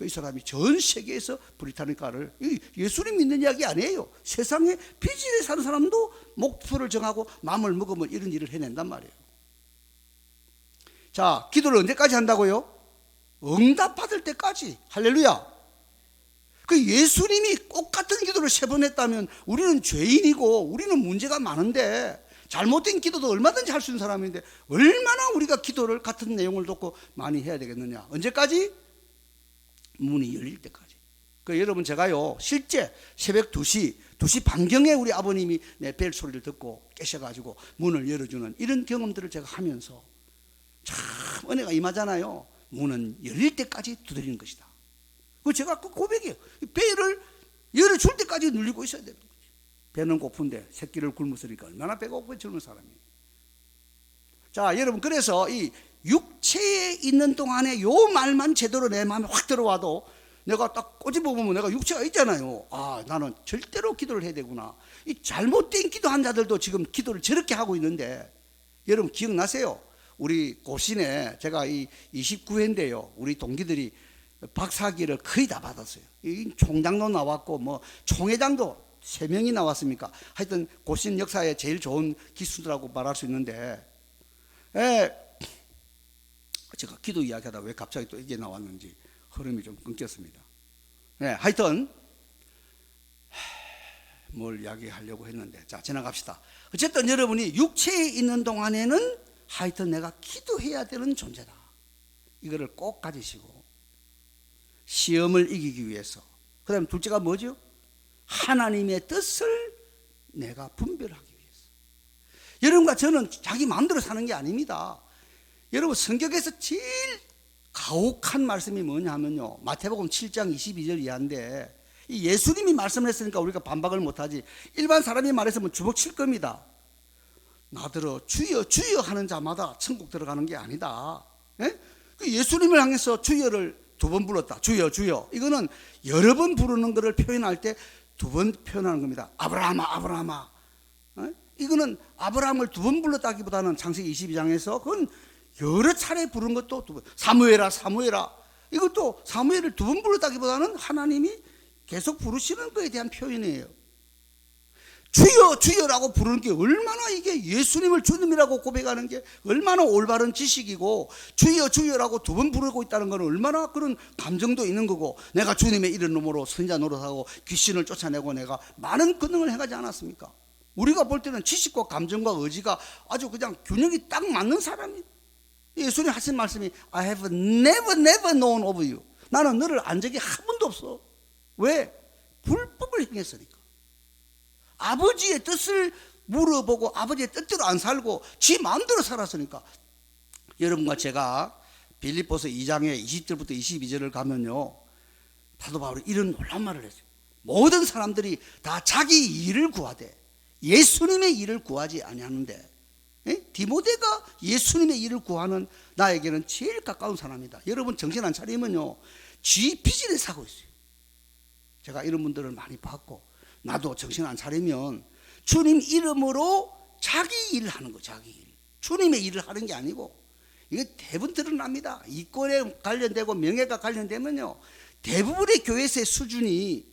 [SPEAKER 2] 이 사람이 전 세계에서 브리타니카를, 예수님 믿는 이야기 아니에요. 세상에 비질에 사는 사람도 목표를 정하고 마음을 먹으면 이런 일을 해낸단 말이에요. 자, 기도를 언제까지 한다고요? 응답받을 때까지. 할렐루야. 그 예수님이 똑같은 기도를 3번 했다면 우리는 죄인이고 우리는 문제가 많은데, 잘못된 기도도 얼마든지 할 수 있는 사람인데 얼마나 우리가 기도를 같은 내용을 듣고 많이 해야 되겠느냐. 언제까지? 문이 열릴 때까지. 그 여러분 제가요 실제 새벽 2시 반경에 우리 아버님이 내 벨 소리를 듣고 깨셔가지고 문을 열어주는 이런 경험들을 제가 하면서 참 은혜가 임하잖아요. 문은 열릴 때까지 두드리는 것이다. 그 제가 그 고백이에요. 배를 열어줄 때까지 눌리고 있어야 되는 거지. 배는 고픈데 새끼를 굶었으니까 얼마나 배가 고파 젊은 사람이. 자, 여러분 그래서 이 육체에 있는 동안에 요 말만 제대로 내 마음에 확 들어와도 내가 딱 꼬집어 보면 내가 육체가 있잖아요. 아, 나는 절대로 기도를 해야 되구나. 이 잘못된 기도한 자들도 지금 기도를 저렇게 하고 있는데, 여러분 기억나세요? 우리 고신에 제가 이 29회인데요, 우리 동기들이 박사학위를 거의 다 받았어요. 이 총장도 나왔고 뭐 총회장도 3명이 나왔습니까? 하여튼 고신 역사에 제일 좋은 기수들하고 말할 수 있는데, 제가 기도 이야기하다 왜 갑자기 또 이게 나왔는지 흐름이 좀 끊겼습니다. 하여튼 뭘 이야기하려고 했는데, 자 지나갑시다. 어쨌든 여러분이 육체에 있는 동안에는 하여튼 내가 기도해야 되는 존재다, 이거를 꼭 가지시고, 시험을 이기기 위해서, 그 다음에 둘째가 뭐죠? 하나님의 뜻을 내가 분별하기 위해서. 여러분과 저는 자기 마음대로 사는 게 아닙니다. 여러분 성경에서 제일 가혹한 말씀이 뭐냐면요, 마태복음 7장 22절 이하인데, 이 예수님이 말씀을 했으니까 우리가 반박을 못하지, 일반 사람이 말했으면 주먹 칠 겁니다. 나더러 주여 주여 하는 자마다 천국 들어가는 게 아니다. 예수님을 향해서 주여를 2번 불렀다. 주여 주여. 이거는 여러 번 부르는 것을 표현할 때 2번 표현하는 겁니다. 아브라함아 아브라함아. 이거는 아브라함을 2번 불렀다기보다는 창세기 22장에서 그건 여러 차례 부른 것도 2번. 사무엘아 사무엘아. 이것도 사무엘을 2번 불렀다기보다는 하나님이 계속 부르시는 것에 대한 표현이에요. 주여 주여라고 부르는 게 얼마나, 이게 예수님을 주님이라고 고백하는 게 얼마나 올바른 지식이고, 주여 주여라고 2번 부르고 있다는 건 얼마나 그런 감정도 있는 거고, 내가 주님의 이름으로 선자 노릇하고 귀신을 쫓아내고 내가 많은 권능을 행하지 않았습니까? 우리가 볼 때는 지식과 감정과 의지가 아주 그냥 균형이 딱 맞는 사람이에요. 예수님 하신 말씀이 I have never known of you. 나는 너를 안 적이 한 번도 없어. 왜? 불법을 행했으니까. 아버지의 뜻을 물어보고 아버지의 뜻대로 안 살고 지 마음대로 살았으니까. 여러분과 제가 빌립보서 2장에 20절부터 22절을 가면요, 사도 바울이 이런 놀라운 말을 했어요. 모든 사람들이 다 자기 일을 구하되 예수님의 일을 구하지 아니하는데, 디모데가 예수님의 일을 구하는 나에게는 제일 가까운 사람이다. 여러분 정신 안 차리면요, 지 비즈니스 하고 있어요. 제가 이런 분들을 많이 봤고, 나도 정신 안 차리면 주님 이름으로 자기 일을 하는 거, 자기 일. 주님의 일을 하는 게 아니고, 이게 대부분 드러납니다. 이권에 관련되고 명예가 관련되면요, 대부분의 교회에서의 수준이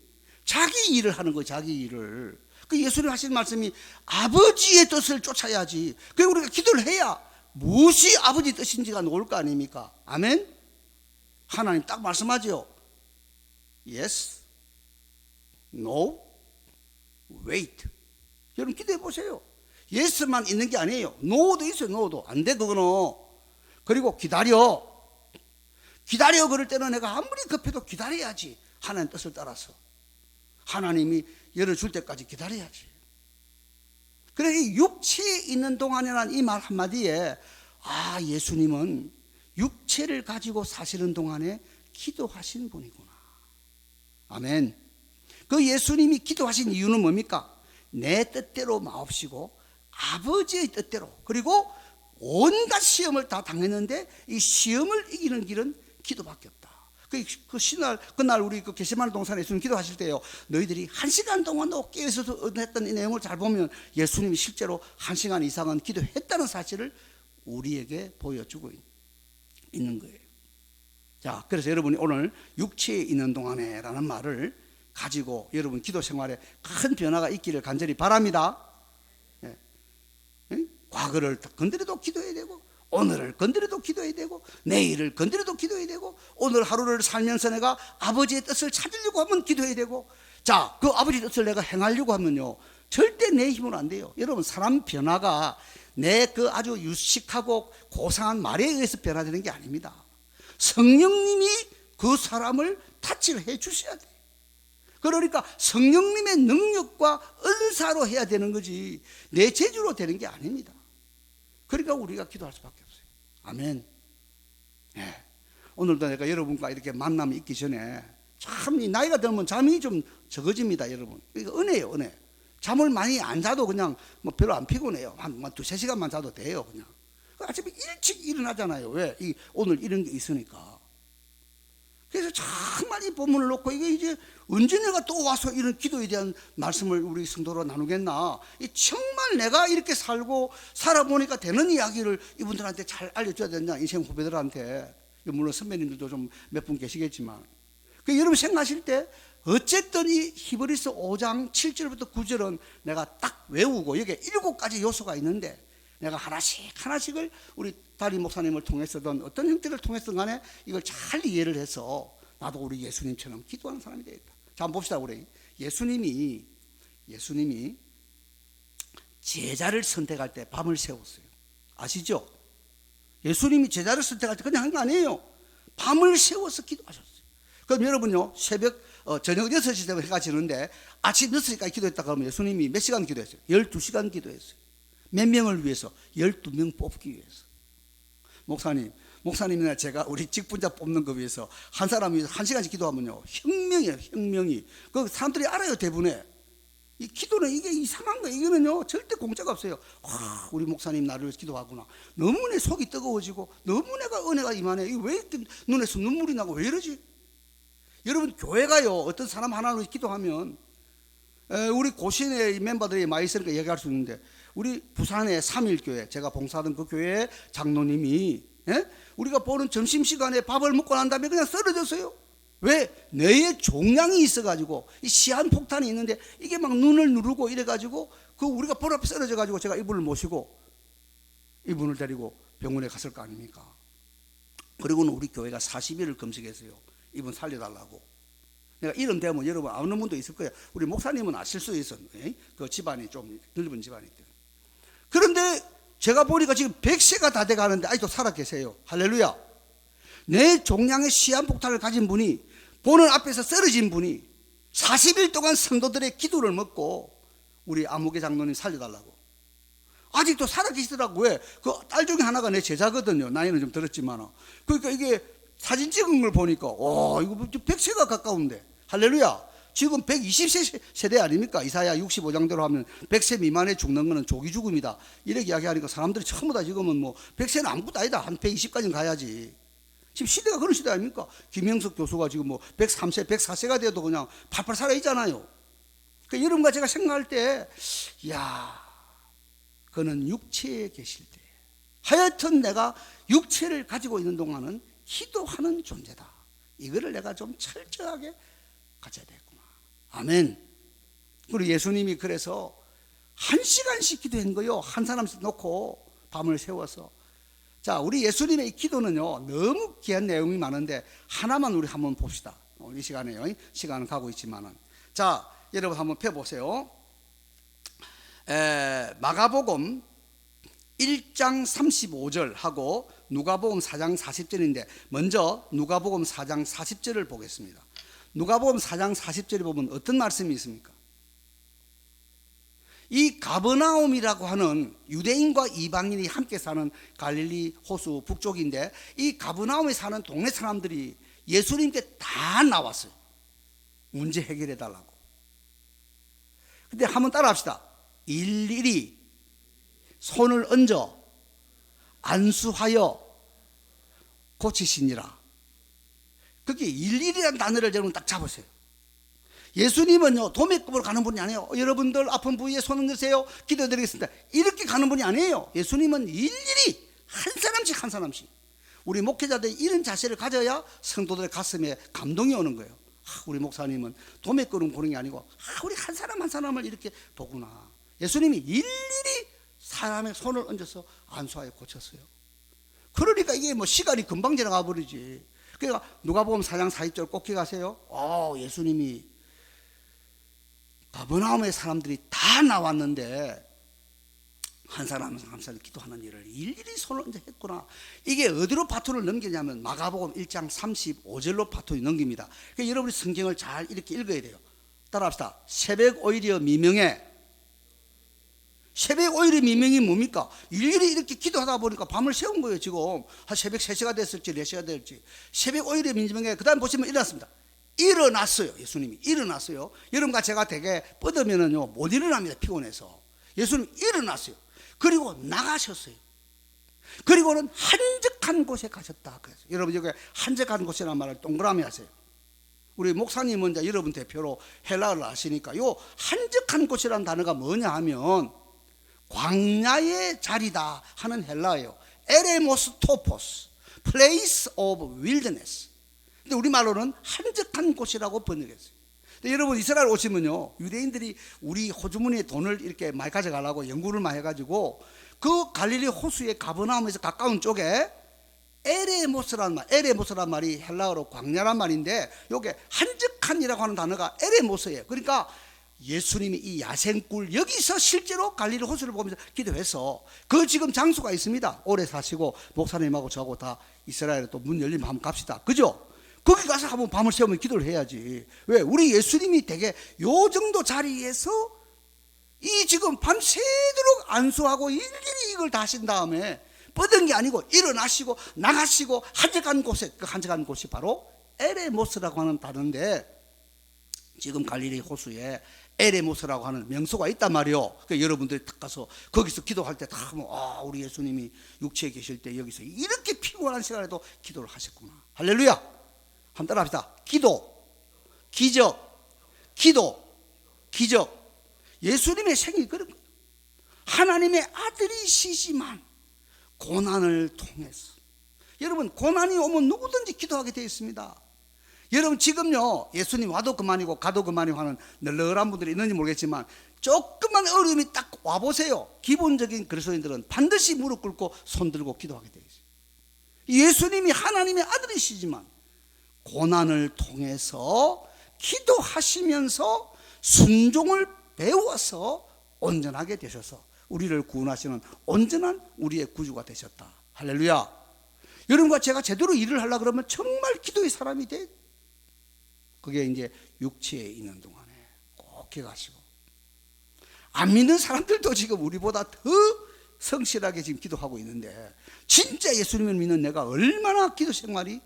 [SPEAKER 2] 자기 일을 하는 거, 자기 일을. 그 예수님 하신 말씀이 아버지의 뜻을 쫓아야지. 그리고 우리가 기도를 해야 무엇이 아버지 뜻인지가 나올 거 아닙니까? 아멘? 하나님 딱 말씀하죠. Yes, No, Wait. 여러분 기도해 보세요. Yes만 있는 게 아니에요. No도 있어요. No도 안 돼 그거는. 그리고 기다려. 기다려 그럴 때는 내가 아무리 급해도 기다려야지. 하나님 뜻을 따라서 하나님이 열어줄 때까지 기다려야지. 그래, 이 육체에 있는 동안이라는 이 말 한마디에, 아, 예수님은 육체를 가지고 사시는 동안에 기도하신 분이구나. 아멘. 그 예수님이 기도하신 이유는 뭡니까? 내 뜻대로 마옵시고 아버지의 뜻대로. 그리고 온갖 시험을 다 당했는데 이 시험을 이기는 길은 기도밖에 없다. 그날 우리 그 게세마네 동산에 예수님 기도하실 때요, 너희들이 1시간 동안도 깨어서 했던 이 내용을 잘 보면 예수님이 실제로 1시간 이상은 기도했다는 사실을 우리에게 보여주고 있는 거예요. 자, 그래서 여러분이 오늘 육체에 있는 동안에 라는 말을 가지고 여러분 기도 생활에 큰 변화가 있기를 간절히 바랍니다. 과거를 건드려도 기도해야 되고, 오늘을 건드려도 기도해야 되고, 내일을 건드려도 기도해야 되고, 오늘 하루를 살면서 내가 아버지의 뜻을 찾으려고 하면 기도해야 되고. 자, 그 아버지의 뜻을 내가 행하려고 하면요, 절대 내 힘으로 안 돼요. 여러분, 사람 변화가 내 그 아주 유식하고 고상한 말에 의해서 변화되는 게 아닙니다. 성령님이 그 사람을 타치를 해 주셔야 돼요. 그러니까 성령님의 능력과 은사로 해야 되는 거지 내 재주로 되는 게 아닙니다. 그러니까 우리가 기도할 수밖에 없어요. 아멘. 네. 오늘도 내가 여러분과 이렇게 만남이 있기 전에 참 이 나이가 들면 잠이 좀 적어집니다, 여러분. 이거 은혜예요, 은혜. 잠을 많이 안 자도 그냥 뭐 별로 안 피곤해요. 한 2-3시간만 자도 돼요, 그냥. 아침에 일찍 일어나잖아요. 왜? 오늘 이런 게 있으니까. 그래서 정말 이 본문을 놓고 이게 이제 언제 내가 또 와서 이런 기도에 대한 말씀을 우리 성도로 나누겠나. 정말 내가 이렇게 살고 살아보니까 되는 이야기를 이분들한테 잘 알려줘야 된다. 인생 후배들한테. 물론 선배님들도 좀 몇 분 계시겠지만. 여러분 생각하실 때 어쨌든 이 히브리서 5장 7절부터 9절은 내가 딱 외우고 여기에 7가지 요소가 있는데 내가 하나씩을 우리 다리 목사님을 통해서든 어떤 형태를 통해서든 간에 이걸 잘 이해를 해서 나도 우리 예수님처럼 기도하는 사람이 되겠다. 자, 한번 봅시다. 우리 예수님이 제자를 선택할 때 밤을 새웠어요. 아시죠? 예수님이 제자를 선택할 때 그냥 한 거 아니에요. 밤을 새워서 기도하셨어요. 그럼 여러분요, 저녁 6시 되면 해가 지는데 아침 6시까지 기도했다 그러면 예수님이 몇 시간 기도했어요? 12시간 기도했어요. 몇 명을 위해서? 12명 뽑기 위해서. 목사님이나 제가 우리 직분자 뽑는 거 위해서 한 사람이 위해서 1시간씩 기도하면요, 혁명이에요. 혁명이. 그 사람들이 알아요. 대부분에 이 기도는 이게 이상한 거예요. 이거는요 절대 공짜가 없어요. 와, 우리 목사님 나를 위해서 기도하구나. 너무 내 속이 뜨거워지고 너무 내가 은혜가 임하네. 이게 왜 이렇게 눈에서 눈물이 나고 왜 이러지? 여러분, 교회가요 어떤 사람 하나를 위해서 기도하면 우리 고신의 멤버들이 많이 있으니까 얘기할 수 있는데, 우리 부산의 3.1교회, 제가 봉사하던 그 교회 장로님이 우리가 보는 점심시간에 밥을 먹고 난 다음에 그냥 쓰러졌어요. 왜? 뇌에 종양이 있어가지고 이 시한폭탄이 있는데 이게 막 눈을 누르고 이래가지고 그 우리가 볼 앞에 쓰러져가지고 제가 이분을 모시고 이분을 데리고 병원에 갔을 거 아닙니까? 그리고는 우리 교회가 40일을 금식했어요. 이분 살려달라고. 내가 이름 대면 여러분 아는 분도 있을 거예요. 우리 목사님은 아실 수 있어. 그 집안이 좀 넓은 집안이 있대요. 그런데 제가 보니까 지금 100세가 다 돼가는데 아직도 살아 계세요. 할렐루야. 내 종양의 시한폭탄을 가진 분이, 보는 앞에서 쓰러진 분이 40일 동안 성도들의 기도를 먹고 우리 안무개 장로님 살려달라고 아직도 살아계시더라고. 왜? 그 딸 중에 하나가 내 제자거든요. 나이는 좀 들었지만. 그러니까 이게 사진 찍은 걸 보니까 이거 100세가 가까운데. 할렐루야. 지금 120세 아닙니까? 이사야 65장대로 하면 100세 미만에 죽는 거는 조기 죽음이다. 이렇게 이야기하니까 사람들이 전부 다 지금은 뭐 100세는 아무것도 아니다. 한 120까지는 가야지. 지금 시대가 그런 시대 아닙니까? 김영석 교수가 지금 뭐 103세, 104세가 돼도 그냥 팔팔 살아있잖아요. 그러니까 여러분과 제가 생각할 때, 그는 육체에 계실 때, 하여튼 내가 육체를 가지고 있는 동안은 기도하는 존재다. 이거를 내가 좀 철저하게 가져야 되겠구나. 아멘. 그리고 예수님이 그래서 1시간씩 기도한 거요. 한 사람씩 놓고 밤을 새워서. 자, 우리 예수님의 이 기도는요 너무 귀한 내용이 많은데 하나만 우리 한번 봅시다. 이 시간에요. 시간은 가고 있지만은. 자, 여러분 한번 펴보세요. 마가복음 1장 35절하고 누가복음 4장 40절인데 먼저 누가복음 4장 40절을 보겠습니다. 누가복음 4장 40절에 보면 어떤 말씀이 있습니까? 이 가버나움이라고 하는 유대인과 이방인이 함께 사는 갈릴리 호수 북쪽인데, 이 가버나움에 사는 동네 사람들이 예수님께 다 나왔어요. 문제 해결해 달라고. 근데 한번 따라 합시다. 일일이 손을 얹어 안수하여 고치시니라. 그게 일일이라는 단어를 여러분 딱 잡으세요. 예수님은요 도매급으로 가는 분이 아니에요. 여러분들 아픈 부위에 손 얹으세요, 기도드리겠습니다, 이렇게 가는 분이 아니에요. 예수님은 일일이 한 사람씩 한 사람씩. 우리 목회자들이 이런 자세를 가져야 성도들의 가슴에 감동이 오는 거예요. 우리 목사님은 도매급으로 보는 게 아니고 우리 한 사람 한 사람을 이렇게 보구나. 예수님이 일일이 사람의 손을 얹어서 안수하여 고쳤어요. 그러니까 이게 뭐 시간이 금방 지나가 버리지. 그러니까 누가복음 4장 40절 꼭 기억하세요. 예수님이 가버나움의 사람들이 다 나왔는데 한 사람 한 사람 기도하는 일을 일일이 손을 얹어 했구나. 이게 어디로 바톤을 넘기냐면 마가복음 1장 35절로 바톤이 넘깁니다. 그러니까 여러분이 성경을 잘 이렇게 읽어야 돼요. 따라합시다. 새벽 오일이여 미명에. 새벽 오일의 미명이 뭡니까? 일일이 이렇게 기도하다 보니까 밤을 새운 거예요. 지금 한 새벽 3시가 됐을지 4시가 될지. 새벽 오일의 미명에. 그 다음 보시면 일어났습니다. 일어났어요. 예수님이 일어났어요. 여러분과 제가 되게 뻗으면은요 못 일어납니다. 피곤해서. 예수님 일어났어요. 그리고 나가셨어요. 그리고는 한적한 곳에 가셨다. 그래서 여러분 여기 한적한 곳이라는 말을 동그라미 하세요. 우리 목사님은 이제 여러분 대표로 헬라어를 아시니까 요 한적한 곳이라는 단어가 뭐냐 하면 광야의 자리다 하는 헬라어예요. 에레모스 토포스, place of wilderness. 근데 우리말로는 한적한 곳이라고 번역했어요. 근데 여러분 이스라엘 오시면요, 유대인들이 우리 호주머니에 돈을 이렇게 많이 가져가려고 연구를 많이 해가지고 그 갈릴리 호수의 가버나움에서 가까운 쪽에 에레모스라는 말, 에레모스라는 말이 헬라어로 광야란 말인데 요게 한적한이라고 하는 단어가 에레모스예요. 그러니까 예수님이 이 야생굴 여기서 실제로 갈릴리 호수를 보면서 기도해서 그 지금 장소가 있습니다. 오래 사시고 목사님하고 저하고 다 이스라엘에 또 문 열리면 한번 갑시다. 그죠? 거기 가서 한번 밤을 새우면 기도를 해야지. 왜? 우리 예수님이 되게 요 정도 자리에서 이 지금 밤새도록 안수하고 일일이 이걸 다 하신 다음에 뻗은 게 아니고 일어나시고 나가시고 한적한 곳에, 그 한적한 곳이 바로 에레모스라고 하는 단어인데 지금 갈릴리 호수에 에레모스라고 하는 명소가 있단 말이요. 그러니까 여러분들이 딱 가서 거기서 기도할 때 다 우리 예수님이 육체에 계실 때 여기서 이렇게 피곤한 시간에도 기도를 하셨구나. 할렐루야. 한번 따라합시다. 기도, 기적, 기도, 기적. 예수님의 생이 그런 거예요. 하나님의 아들이시지만 고난을 통해서, 여러분 고난이 오면 누구든지 기도하게 되어 있습니다. 여러분 지금요 예수님 와도 그만이고 가도 그만이고 하는 널널한 분들이 있는지 모르겠지만 조금만 어려움이 딱 와보세요. 기본적인 그리스도인들은 반드시 무릎 꿇고 손 들고 기도하게 되어 있어요. 예수님이 하나님의 아들이시지만 고난을 통해서 기도하시면서 순종을 배워서 온전하게 되셔서 우리를 구원하시는 온전한 우리의 구주가 되셨다. 할렐루야. 여러분과 제가 제대로 일을 하려고 그러면 정말 기도의 사람이 돼. 그게 이제 육체에 있는 동안에 꼭 기억하시고, 안 믿는 사람들도 지금 우리보다 더 성실하게 지금 기도하고 있는데 진짜 예수님을 믿는 내가 얼마나 기도 생활이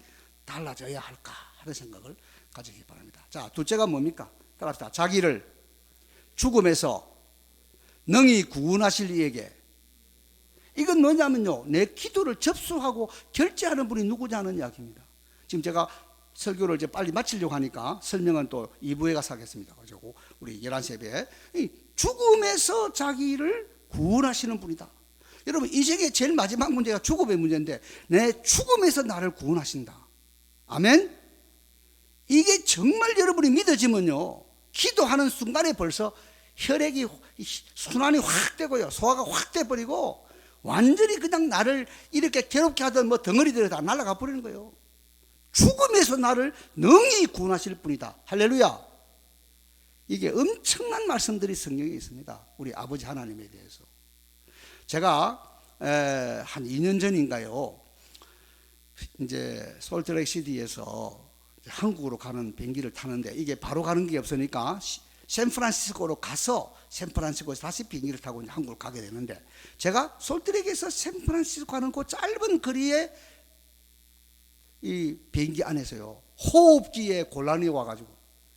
[SPEAKER 2] 달라져야 할까 하는 생각을 가지기 바랍니다. 자, 둘째가 뭡니까? 따라합시다. 자기를 죽음에서 능히 구원하실 이에게. 이건 뭐냐면요, 내 기도를 접수하고 결제하는 분이 누구냐는 이야기입니다. 지금 제가 설교를 이제 빨리 마치려고 하니까 설명은 또 2부에 가서 하겠습니다. 가지고 우리 11시 예배에 죽음에서 자기를 구원하시는 분이다. 여러분 인생의 제일 마지막 문제가 죽음의 문제인데 내 죽음에서 나를 구원하신다. 아멘. 이게 정말 여러분이 믿어지면요, 기도하는 순간에 벌써 혈액이 순환이 확 되고요, 소화가 확 돼버리고 완전히 그냥 나를 이렇게 괴롭게 하던 뭐 덩어리들이 다 날아가 버리는 거예요. 죽음에서 나를 능히 구원하실 분이다. 할렐루야. 이게 엄청난 말씀들이 성경에 있습니다. 우리 아버지 하나님에 대해서. 제가 한 2년 전인가요, 이제 솔트레이크 시티에서 한국으로 가는 비행기를 타는데 이게 바로 가는 게 없으니까 샌프란시스코로 가서 샌프란시스코에서 다시 비행기를 타고 한국으로 가게 되는데, 제가 솔트레이크에서 샌프란시스코 가는 그 짧은 거리에 이 비행기 안에서요 호흡기에 곤란이 와가지고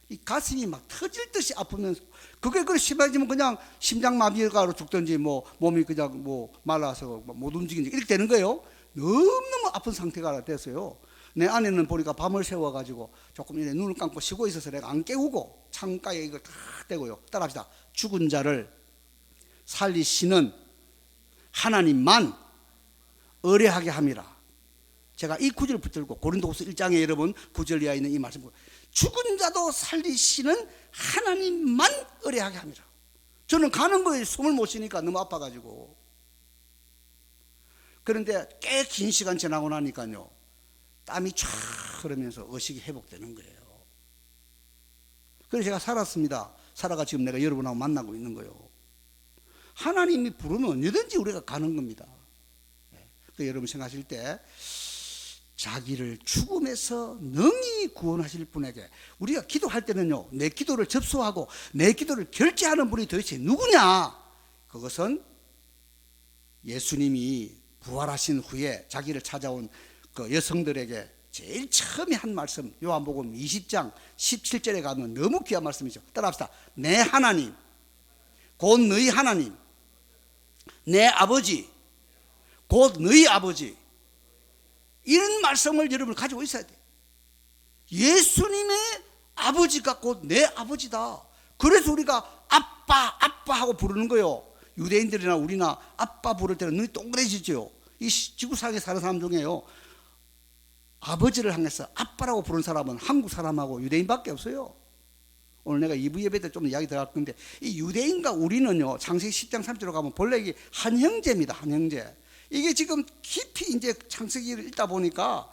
[SPEAKER 2] 이 가슴이 막 터질 듯이 아프면서, 그게 심해지면 그냥 심장마비가 죽든지 뭐 몸이 그냥 뭐 말라서 못 움직이는지 이렇게 되는 거예요. 너무너무 아픈 상태가 됐어요. 내 아내는 보니까 밤을 새워가지고 조금 이렇게 눈을 감고 쉬고 있어서 내가 안 깨우고 창가에 이걸 다 대고요. 따라합시다. 죽은 자를 살리시는 하나님만 의뢰하게 함이라. 제가 이 구절을 붙들고 고린도후서 1장에 여러분 9절 이하에 있는 이 말씀, 죽은 자도 살리시는 하나님만 의뢰하게 합니다. 저는 가는 거에 숨을 못 쉬니까 너무 아파가지고. 그런데 꽤 긴 시간 지나고 나니까요 땀이 쫙 흐르면서 의식이 회복되는 거예요. 그래서 제가 살았습니다. 살아가 지금 내가 여러분하고 만나고 있는 거예요. 하나님이 부르면 언제든지 우리가 가는 겁니다. 여러분 생각하실 때 자기를 죽음에서 능히 구원하실 분에게, 우리가 기도할 때는요 내 기도를 접수하고 내 기도를 결제하는 분이 도대체 누구냐? 그것은 예수님이 부활하신 후에 자기를 찾아온 그 여성들에게 제일 처음에 한 말씀, 요한복음 20장 17절에 가면 너무 귀한 말씀이죠. 따라합시다. 내 하나님 곧 너희 하나님 내 아버지 곧 너희 아버지. 이런 말씀을 여러분 가지고 있어야 돼. 예수님의 아버지가 곧 내 아버지다. 그래서 우리가 아빠 아빠 하고 부르는 거요. 유대인들이나 우리나 아빠 부를 때는 눈이 동그래지죠. 이 지구상에 사는 사람 중에요, 아버지를 향해서 아빠라고 부르는 사람은 한국 사람하고 유대인밖에 없어요. 오늘 내가 2부 예배 때 좀 이야기 들어갈 건데, 이 유대인과 우리는요, 창세기 10장 3절로 가면 본래 이게 한 형제입니다. 한 형제. 이게 지금 깊이 이제 창세기를 읽다 보니까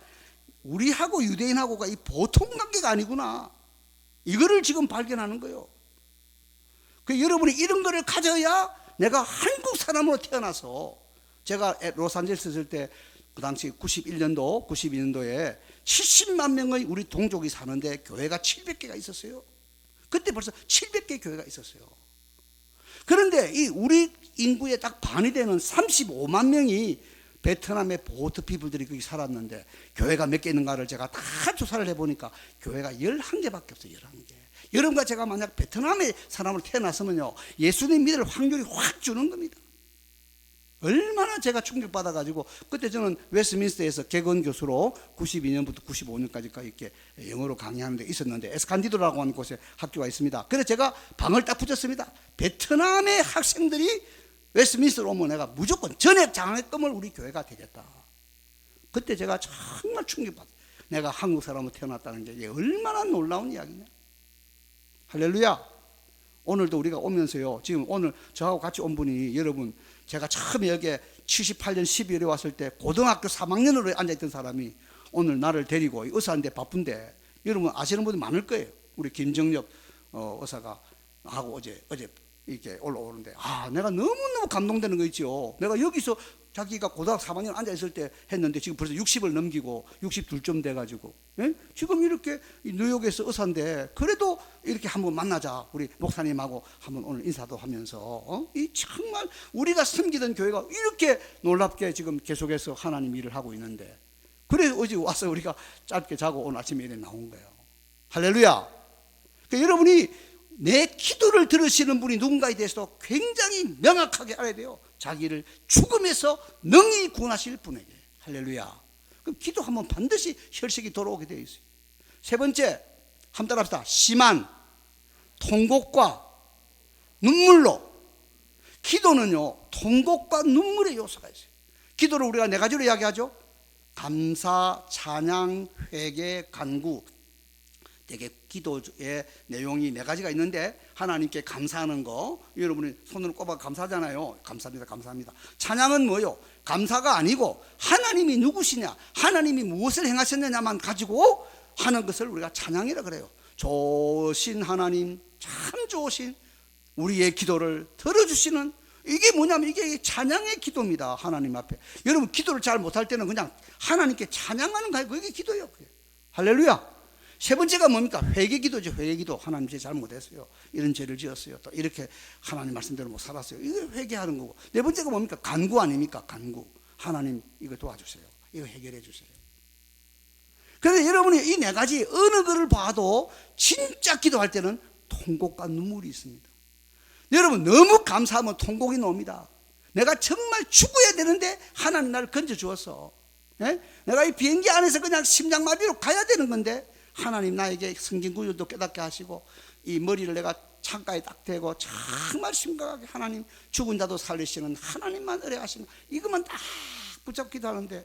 [SPEAKER 2] 우리하고 유대인하고가 이 보통 관계가 아니구나, 이거를 지금 발견하는 거예요. 그 여러분이 이런 거를 가져야 내가 한국 사람으로 태어나서, 제가 로스앤젤레스 있을 때 그 당시 91년도 92년도에 70만 명의 우리 동족이 사는데 교회가 700개가 있었어요. 그때 벌써 700개 교회가 있었어요. 그런데 이 우리 인구의 딱 반이 되는 35만 명이 베트남의 보트 피부들이 거기 살았는데, 교회가 몇 개 있는가를 제가 다 조사를 해보니까 교회가 11개밖에 없어요. 11개. 여러분과 제가 만약 베트남의 사람으로 태어났으면요, 예수님 믿을 확률이 확 주는 겁니다. 얼마나 제가 충격받아가지고, 그때 저는 웨스트민스터에서 개건 교수로 92년부터 95년까지 이렇게 영어로 강의하는 데 있었는데, 에스칸디도라고 하는 곳에 학교가 있습니다. 그래서 제가 방을 딱 붙였습니다. 베트남의 학생들이 웨스트민스터로 오면 내가 무조건 전액 장학금을 우리 교회가 되겠다. 그때 제가 정말 충격받았어요. 내가 한국 사람으로 태어났다는 게 이게 얼마나 놀라운 이야기냐. 할렐루야. 오늘도 우리가 오면서요, 지금 오늘 저하고 같이 온 분이, 여러분, 제가 처음에 여기에 78년 12월에 왔을 때 고등학교 3학년으로 앉아있던 사람이 오늘 나를 데리고 의사인데 바쁜데, 여러분 아시는 분들 많을 거예요. 우리 김정엽 의사가 하고 어제 이렇게 올라오는데, 내가 너무너무 감동되는 거 있죠. 내가 여기서 자기가 고등학교 3학년 앉아있을 때 했는데 지금 벌써 60을 넘기고 62점 돼가지고, 예? 지금 이렇게 뉴욕에서 의사인데, 그래도 이렇게 한번 만나자, 우리 목사님하고 한번 오늘 인사도 하면서, 이 정말 우리가 섬기던 교회가 이렇게 놀랍게 지금 계속해서 하나님 일을 하고 있는데, 그래 어제 와서 우리가 짧게 자고 오늘 아침에 이렇게 나온 거예요. 할렐루야. 그러니까 여러분이 내 기도를 들으시는 분이 누군가에 대해서도 굉장히 명확하게 알아야 돼요. 자기를 죽음에서 능히 구원하실 분에게. 할렐루야. 그럼 기도하면 반드시 혈색이 돌아오게 되어 있어요. 세 번째, 한번 따라합시다. 심한 통곡과 눈물로. 기도는요, 통곡과 눈물의 요소가 있어요. 기도를 우리가 네 가지로 이야기하죠. 감사, 찬양, 회개, 간구. 되게 기도의 내용이 네 가지가 있는데, 하나님께 감사하는 거, 여러분이 손으로 꼽아 감사하잖아요. 감사합니다, 감사합니다. 찬양은 뭐요? 감사가 아니고 하나님이 누구시냐, 하나님이 무엇을 행하셨느냐만 가지고 하는 것을 우리가 찬양이라 그래요. 좋으신 하나님, 참 좋으신 우리의 기도를 들어주시는, 이게 뭐냐면 이게 찬양의 기도입니다. 하나님 앞에. 여러분 기도를 잘 못할 때는 그냥 하나님께 찬양하는 거예요. 그게 기도예요. 그게. 할렐루야. 세 번째가 뭡니까? 회개기도죠. 회개기도. 하나님 제 잘못했어요, 이런 죄를 지었어요, 또 이렇게 하나님 말씀대로 못 살았어요, 이거 회개하는 거고. 네 번째가 뭡니까? 간구 아닙니까? 간구. 하나님 이거 도와주세요, 이거 해결해 주세요. 그런데 여러분이 이 네 가지 어느 거를 봐도 진짜 기도할 때는 통곡과 눈물이 있습니다. 여러분 너무 감사하면 통곡이 나옵니다. 내가 정말 죽어야 되는데 하나님 나를 건져 주었어. 예? 내가 이 비행기 안에서 그냥 심장마비로 가야 되는 건데 하나님 나에게 성진구조도 깨닫게 하시고, 이 머리를 내가 창가에 딱 대고 정말 심각하게 하나님 죽은 자도 살리시는 하나님만 의뢰하시는, 이것만 딱 붙잡기도 하는데,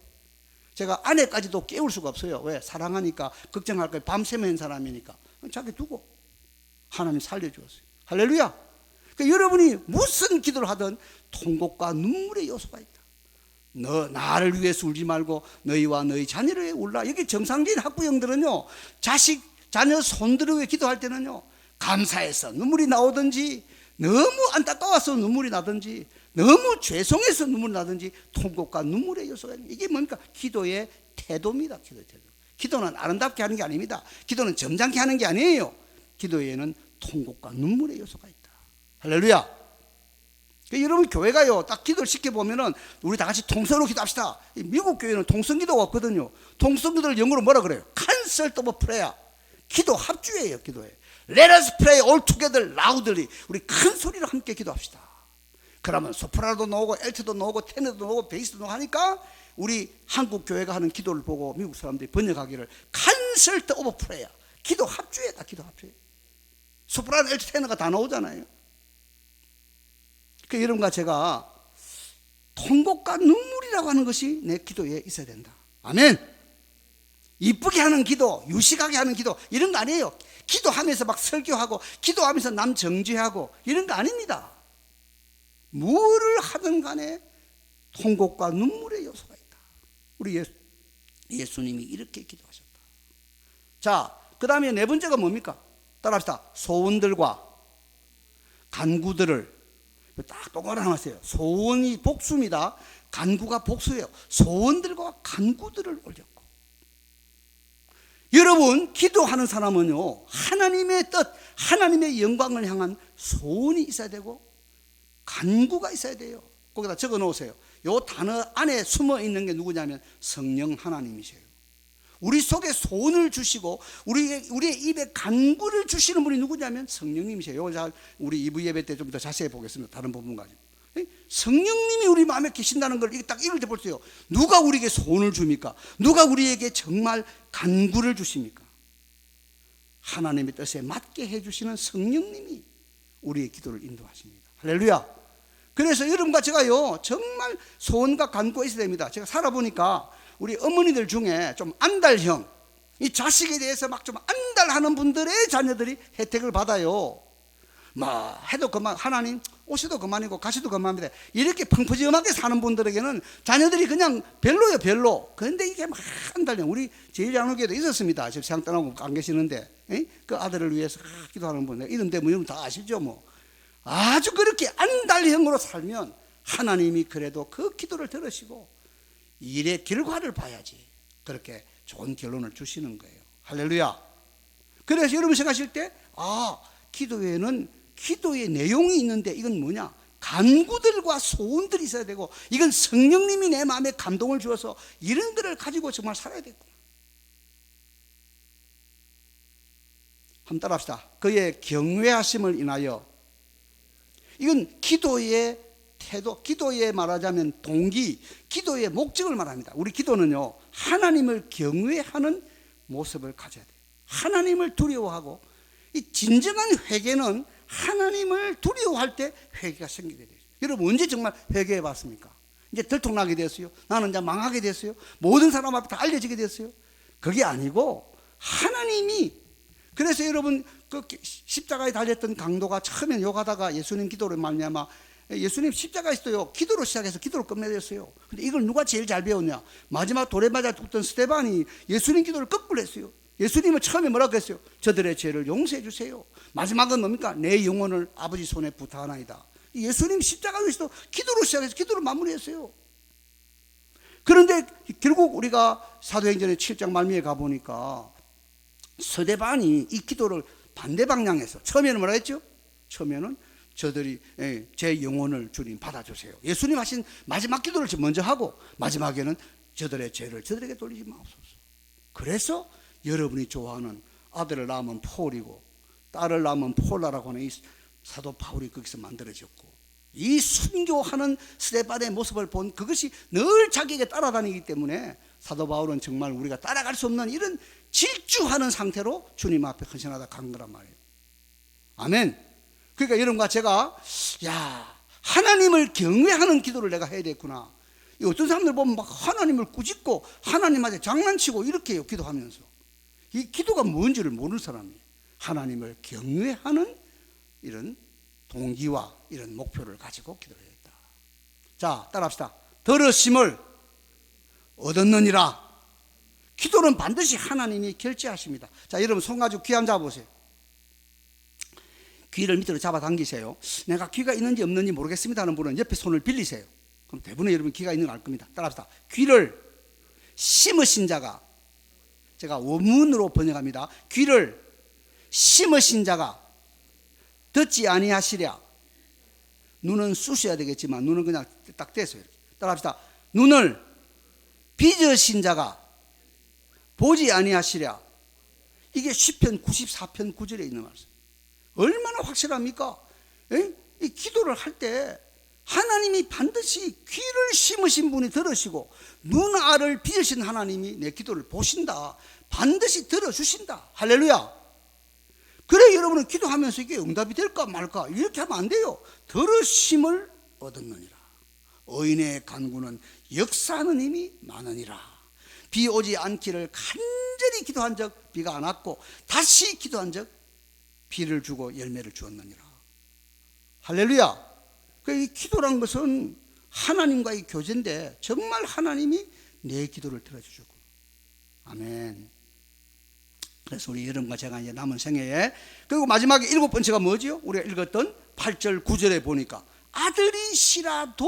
[SPEAKER 2] 제가 아내까지도 깨울 수가 없어요. 왜? 사랑하니까, 걱정할 거예요. 밤새면 한 사람이니까. 자기 두고 하나님 살려주었어요. 할렐루야. 그러니까 여러분이 무슨 기도를 하든 통곡과 눈물의 요소가 있다. 너 나를 위해서 울지 말고 너희와 너희 자녀를 위해 울라. 여기 정상적인 학부형들은요, 자식 자녀 손들을 위해 기도할 때는요, 감사해서 눈물이 나오든지, 너무 안타까워서 눈물이 나든지, 너무 죄송해서 눈물이 나든지, 통곡과 눈물의 요소가 있는, 이게 뭡니까? 기도의 태도입니다. 기도의 태도. 기도는 아름답게 하는 게 아닙니다. 기도는 점잖게 하는 게 아니에요. 기도에는 통곡과 눈물의 요소가 있다. 할렐루야. 여러분 교회가요, 딱 기도를 시켜보면은 우리 다 같이 통성으로 기도합시다. 미국 교회는 통성기도가 없거든요. 통성기도를 영어로 뭐라 그래요? Concert of Prayer. 기도 합주예요. 기도에 Let us pray all together loudly. 우리 큰 소리로 함께 기도합시다. 그러면 소프라노도 나오고 엘트도 나오고 테너도 나오고 베이스도 나오고 하니까 우리 한국 교회가 하는 기도를 보고 미국 사람들이 번역하기를 컨설트 오브 프레이어, 기도 합주회다. 기도 합주회. 소프라노, 엘트, 테너가 다 나오잖아요. 그 여러분과 제가 통곡과 눈물이라고 하는 것이 내 기도에 있어야 된다. 아멘. 이쁘게 하는 기도, 유식하게 하는 기도 이런 거 아니에요. 기도하면서 막 설교하고 기도하면서 남 정죄하고 이런 거 아닙니다. 뭐를 하든 간에 통곡과 눈물의 요소가 있다. 우리 예수님이 이렇게 기도하셨다. 자, 그 다음에 네 번째가 뭡니까? 따라합시다. 소원들과 간구들을 딱 똑바로 하세요. 소원이 복수입니다. 간구가 복수예요. 소원들과 간구들을 올렸고, 여러분 기도하는 사람은요 하나님의 뜻, 하나님의 영광을 향한 소원이 있어야 되고 간구가 있어야 돼요. 거기다 적어 놓으세요. 요 단어 안에 숨어 있는 게 누구냐면 성령 하나님이세요. 우리 속에 소원을 주시고 우리의 입에 간구를 주시는 분이 누구냐면 성령님이세요. 이걸 우리 2부 예배 때 좀 더 자세히 보겠습니다. 다른 부분 가지고. 성령님이 우리 마음에 계신다는 걸 딱 읽을 때 볼게요. 누가 우리에게 소원을 줍니까? 누가 우리에게 정말 간구를 주십니까? 하나님의 뜻에 맞게 해주시는 성령님이 우리의 기도를 인도하십니다. 할렐루야. 그래서 여러분과 제가요 정말 소원과 간구가 있어야 됩니다. 제가 살아보니까 우리 어머니들 중에 좀 안달형, 이 자식에 대해서 막 좀 안달하는 분들의 자녀들이 혜택을 받아요. 뭐 해도 그만, 하나님 오셔도 그만이고 가셔도 그만입니다. 이렇게 펑퍼짐하게 사는 분들에게는 자녀들이 그냥 별로예요, 별로. 그런데 이게 막 안달형, 우리 제1장로교에도 있었습니다. 지금 세상 떠나고 안 계시는데 그 아들을 위해서 기도하는 분, 이런 데뭐 여러분 다 아시죠? 뭐 아주 그렇게 안달형으로 살면 하나님이 그래도 그 기도를 들으시고 일의 결과를 봐야지 그렇게 좋은 결론을 주시는 거예요. 할렐루야. 그래서 여러분 생각하실 때 기도에는 기도의 내용이 있는데 이건 뭐냐? 간구들과 소원들이 있어야 되고 이건 성령님이 내 마음에 감동을 주어서 이런 것을 가지고 정말 살아야 되겠구나. 한번 따라합시다. 그의 경외하심을 인하여, 이건 기도의 태도, 기도에 말하자면 동기, 기도의 목적을 말합니다. 우리 기도는요 하나님을 경외하는 모습을 가져야 돼요. 하나님을 두려워하고, 이 진정한 회개는 하나님을 두려워할 때 회개가 생기게 돼요. 여러분 언제 정말 회개해 봤습니까? 이제 들통나게 됐어요. 나는 이제 망하게 됐어요. 모든 사람 앞에 다 알려지게 됐어요. 그게 아니고 하나님이, 그래서 여러분 그 십자가에 달렸던 강도가 처음엔 욕하다가 예수님 기도로 말미암아 예수님 십자가에 있어요. 기도로 시작해서 기도로 끝맺었어요. 근데 이걸 누가 제일 잘 배웠냐? 마지막 돌에 맞아 죽던 스데반이 예수님 기도를 거꾸로 했어요. 예수님은 처음에 뭐라고 했어요? 저들의 죄를 용서해 주세요. 마지막은 뭡니까? 내 영혼을 아버지 손에 부탁하나이다. 예수님 십자가에서도 기도로 시작해서 기도로 마무리했어요. 그런데 결국 우리가 사도행전의 7장 말미에 가보니까 스데반이 이 기도를 반대 방향에서, 처음에는 뭐라 했죠? 처음에는 저들이 제 영혼을 주님 받아주세요. 예수님 하신 마지막 기도를 먼저 하고 마지막에는 저들의 죄를 저들에게 돌리지 마옵소서. 그래서 여러분이 좋아하는 아들을 낳으면 폴이고 딸을 낳으면 폴라라고 하는 이 사도 바울이 거기서 만들어졌고, 이 순교하는 스데반의 모습을 본 그것이 늘 자기에게 따라다니기 때문에 사도 바울은 정말 우리가 따라갈 수 없는 이런 질주하는 상태로 주님 앞에 헌신하다 간 거란 말이에요. 아멘. 그러니까 여러분과 제가 하나님을 경외하는 기도를 내가 해야 되겠구나. 어떤 사람들 보면 막 하나님을 꾸짖고 하나님한테 장난치고 이렇게 해요. 기도하면서 이 기도가 뭔지를 모르는 사람이에요. 하나님을 경외하는 이런 동기와 이런 목표를 가지고 기도를 했다. 자, 따라합시다. 들으심을 얻었느니라. 기도는 반드시 하나님이 결제하십니다. 자, 여러분 손 가지고 귀 한번 잡아보세요. 귀를 밑으로 잡아당기세요. 내가 귀가 있는지 없는지 모르겠습니다 하는 분은 옆에 손을 빌리세요. 그럼 대부분의 여러분 귀가 있는 걸 알 겁니다. 따라합시다. 귀를 심으신 자가, 제가 원문으로 번역합니다. 귀를 심으신 자가 듣지 아니하시랴. 눈은 쑤셔야 되겠지만 눈은 그냥 딱 떼세요. 따라합시다. 눈을 빚으신 자가 보지 아니하시랴. 이게 시편 94편 9절에 있는 말씀. 얼마나 확실합니까? 이 기도를 할 때 하나님이 반드시 귀를 심으신 분이 들으시고 눈알을 빚으신 하나님이 내 기도를 보신다. 반드시 들어주신다. 할렐루야. 그래 여러분은 기도하면서 이게 응답이 될까 말까 이렇게 하면 안 돼요. 들으심을 얻었느니라. 의인의 간구는 역사하는 힘이 많으니라. 비 오지 않기를 간절히 기도한 적 비가 안 왔고 다시 기도한 적 비를 주고 열매를 주었느니라. 할렐루야. 이 기도란 것은 하나님과의 교제인데 정말 하나님이 내 기도를 들어주시고. 아멘. 그래서 우리 여러분과 제가 이제 남은 생애에, 그리고 마지막에 7번째가 뭐죠? 우리가 읽었던 8절 9절에 보니까 아들이시라도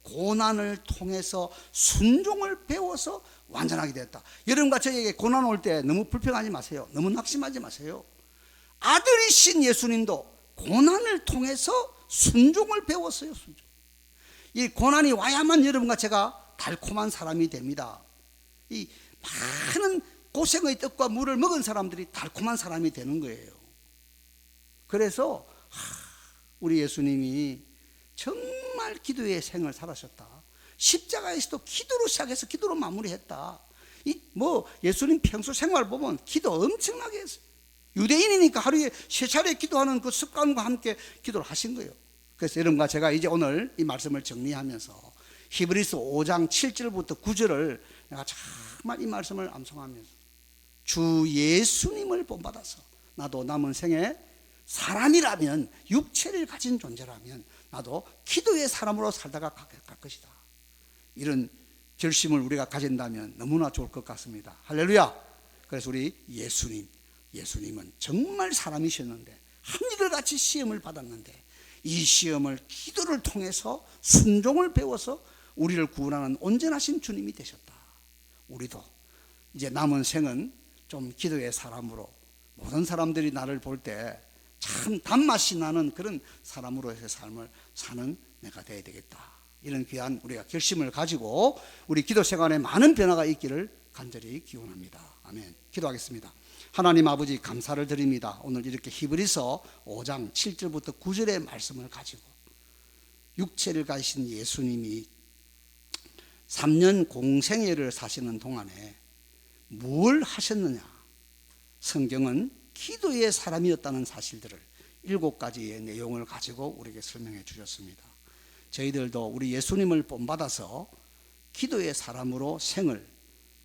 [SPEAKER 2] 고난을 통해서 순종을 배워서 완전하게 됐다. 여러분과 저에게 고난 올 때 너무 불평하지 마세요. 너무 낙심하지 마세요. 아들이신 예수님도 고난을 통해서 순종을 배웠어요. 순종. 이 고난이 와야만 여러분과 제가 달콤한 사람이 됩니다. 이 많은 고생의 떡과 물을 먹은 사람들이 달콤한 사람이 되는 거예요. 그래서 우리 예수님이 정말 기도의 생을 살으셨다. 십자가에서도 기도로 시작해서 기도로 마무리했다. 예수님 평소 생활 보면 기도 엄청나게 했어요. 유대인이니까 하루에 3차례 기도하는 그 습관과 함께 기도를 하신 거예요. 그래서 여러분과 제가 이제 오늘 이 말씀을 정리하면서 히브리서 5장 7절부터 9절을 내가 정말 이 말씀을 암송하면서 주 예수님을 본받아서 나도 남은 생에 사람이라면, 육체를 가진 존재라면 나도 기도의 사람으로 살다가 갈 것이다. 이런 결심을 우리가 가진다면 너무나 좋을 것 같습니다. 할렐루야. 그래서 우리 예수님은 정말 사람이셨는데 하늘같이 시험을 받았는데 이 시험을 기도를 통해서 순종을 배워서 우리를 구원하는 온전하신 주님이 되셨다. 우리도 이제 남은 생은 좀 기도의 사람으로, 모든 사람들이 나를 볼 때 참 단맛이 나는 그런 사람으로의 삶을 사는 내가 되어야 되겠다. 이런 귀한 우리가 결심을 가지고 우리 기도 생활에 많은 변화가 있기를 간절히 기원합니다. 아멘. 기도하겠습니다. 하나님 아버지 감사를 드립니다. 오늘 이렇게 히브리서 5장 7절부터 9절의 말씀을 가지고 육체를 가지신 예수님이 3년 공생애를 사시는 동안에 뭘 하셨느냐. 성경은 기도의 사람이었다는 사실들을 7가지의 내용을 가지고 우리에게 설명해 주셨습니다. 저희들도 우리 예수님을 본받아서 기도의 사람으로 생을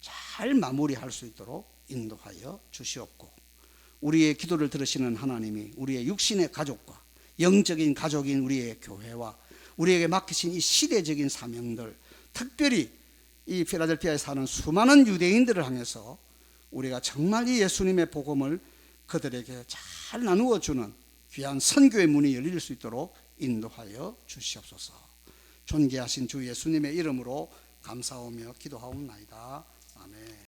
[SPEAKER 2] 잘 마무리할 수 있도록 인도하여 주시옵고, 우리의 기도를 들으시는 하나님이 우리의 육신의 가족과 영적인 가족인 우리의 교회와 우리에게 맡기신 이 시대적인 사명들, 특별히 이 필라델피아에 사는 수많은 유대인들을 향해서 우리가 정말 이 예수님의 복음을 그들에게 잘 나누어 주는 귀한 선교의 문이 열릴 수 있도록 인도하여 주시옵소서. 존귀하신 주 예수님의 이름으로 감사하며 기도하옵나이다. 아멘.